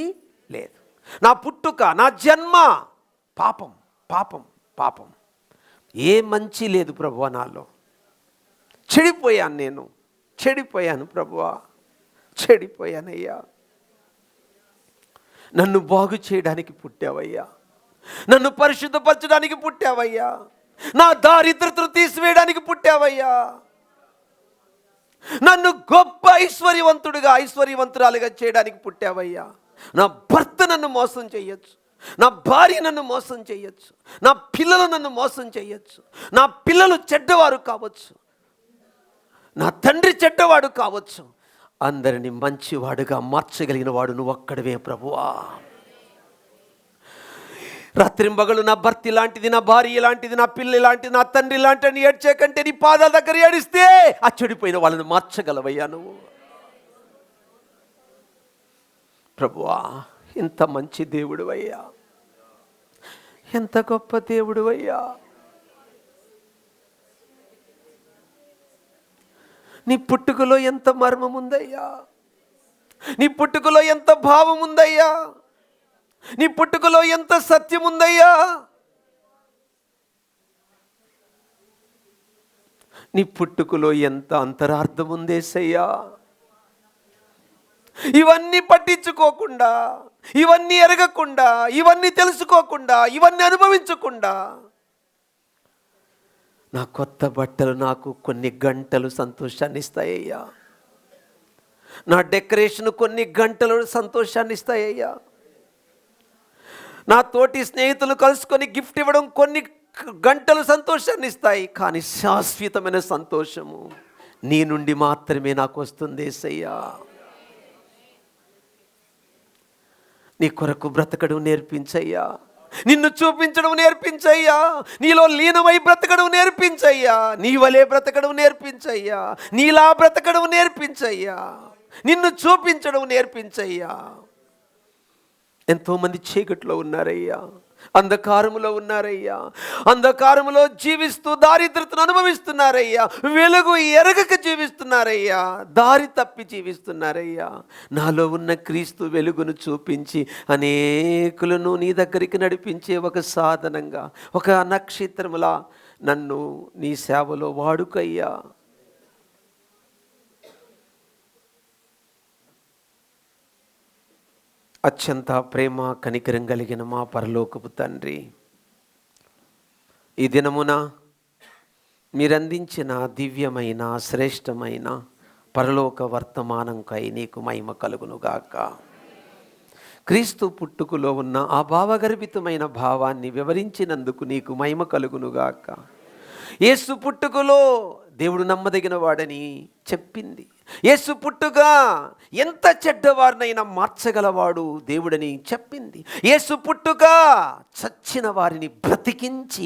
లేదు, నా పుట్టుక, నా జన్మ పాపం పాపం పాపం, ఏ మంచి లేదు ప్రభువా నాలో. చెడిపోయాను, నేను చెడిపోయాను ప్రభువా, చెడిపోయానయ్యా. నన్ను బాగు చేయడానికి పుట్టావయ్యా, నన్ను పరిశుద్ధపరచడానికి పుట్టావయ్యా, నా దారిద్రతను తీసివేయడానికి పుట్టావయ్యా, నన్ను గొప్ప ఐశ్వర్యవంతురాలుగా చేయడానికి పుట్టావయ్యా. నా భర్త నన్ను మోసం చేయొచ్చు, నా భార్య నన్ను మోసం చేయొచ్చు, నా పిల్లలు నన్ను మోసం చేయొచ్చు, నా పిల్లలు చెడ్డవారు కావచ్చు, నా తండ్రి చెడ్డవాడు కావచ్చు, అందరినీ మంచివాడుగా మార్చగలిగిన వాడు నువ్వు ఒక్కడివే ప్రభువా. రాత్రింబగలు నా భర్త లాంటిది, నా భార్య లాంటిది, నా పిల్ల లాంటిది, నా తండ్రి లాంటి అని ఏడ్చే కంటే నీ పాదాల దగ్గర ఏడిస్తే ఆ చెడిపోయిన వాళ్ళని మార్చగలవయ్యా నువ్వు. ప్రభువా, ఎంత మంచి దేవుడివయ్యా, ఎంత గొప్ప దేవుడివయ్యా. నీ పుట్టుకలో ఎంత మర్మం ఉందయ్యా, నీ పుట్టుకలో ఎంత భావం ఉందయ్యా, నీ పుట్టుకలో ఎంత సత్యం ఉందయ్యా. నీ పుట్టుకలో ఎంత అంతరార్థం ఉందేసయ్యా. ఇవన్నీ పట్టించుకోకుండా, ఇవన్నీ ఎరగకుండా, ఇవన్నీ తెలుసుకోకుండా, ఇవన్నీ అనుభవించకుండా నా కొత్త బట్టలు నాకు కొన్ని గంటలు సంతోషాన్ని ఇస్తాయ్యా, నా డెకరేషన్ కొన్ని గంటలు సంతోషాన్ని ఇస్తాయ్యా, నా తోటి స్నేహితులు కలుసుకొని గిఫ్ట్ ఇవ్వడం కొన్ని గంటలు సంతోషాన్ని ఇస్తాయి. కానీ శాశ్వతమైన సంతోషము నీ నుండి మాత్రమే నాకు వస్తుంది యేసయ్యా. నీ కొరకు బ్రతకడం నేర్పించయ్యా, నిన్ను చూపించడం నేర్పించయ్యా, నీలో లీనమై బ్రతకడం నేర్పించయ్యా, నీ వలే బ్రతకడం నేర్పించయ్యా, నీలా బ్రతకడం నేర్పించయ్యా, నిన్ను చూపించడం నేర్పించయ్యా. ఎంతోమంది చీకట్లో ఉన్నారయ్యా, అంధకారములో ఉన్నారయ్యా, అంధకారములో జీవిస్తూ దారిద్రతను అనుభవిస్తున్నారయ్యా, వెలుగు ఎరగక జీవిస్తున్నారయ్యా, దారి తప్పి జీవిస్తున్నారయ్యా. నాలో ఉన్న క్రీస్తు వెలుగును చూపించి అనేకులను నీ దగ్గరికి నడిపించే ఒక సాధనంగా, ఒక నక్షత్రములా నన్ను నీ సేవలో వాడుకయ్యా. అత్యంత ప్రేమ కనికరం కలిగిన మా పరలోకపు తండ్రి, ఈ దినమున మీరందించిన దివ్యమైన శ్రేష్టమైన పరలోక వర్తమానంకై నీకు మహిమ కలుగునుగాక. క్రీస్తు పుట్టుకలో ఉన్న ఆ భావగర్భితమైన భావాన్ని వివరించినందుకు నీకు మహిమ కలుగునుగాక. యేసు పుట్టుకలో దేవుడు నమ్మదగిన వాడని చెప్పింది, యేసు పుట్టుగా ఎంత చెడ్డవారినైనా మార్చగలవాడు దేవుడని చెప్పింది, యేసు పుట్టుగా చచ్చిన వారిని బ్రతికించి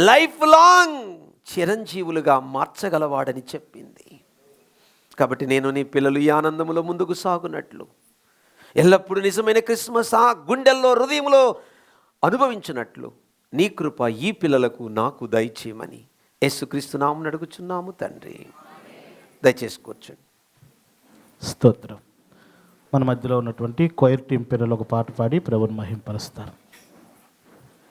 లైఫ్ లాంగ్ చిరంజీవులుగా మార్చగలవాడని చెప్పింది. కాబట్టి నేను నీ పిల్లలు ఈ ఆనందములో ముందుకు సాగునట్లు, ఎల్లప్పుడూ నిజమైన క్రిస్మస్ ఆ గుండెల్లో హృదయంలో అనుభవించినట్లు నీ కృప ఈ పిల్లలకు నాకు దయచేయమని యేసుక్రీస్తు నామమున అడుగుచున్నాము తండ్రి. దయచేసి కూర్చోండి. స్తోత్రం. మన మధ్యలో ఉన్నటువంటి కొయిర్ టీం పిల్లలు ఒక పాట పాడి ప్రభువుని మహింపరుస్తారు.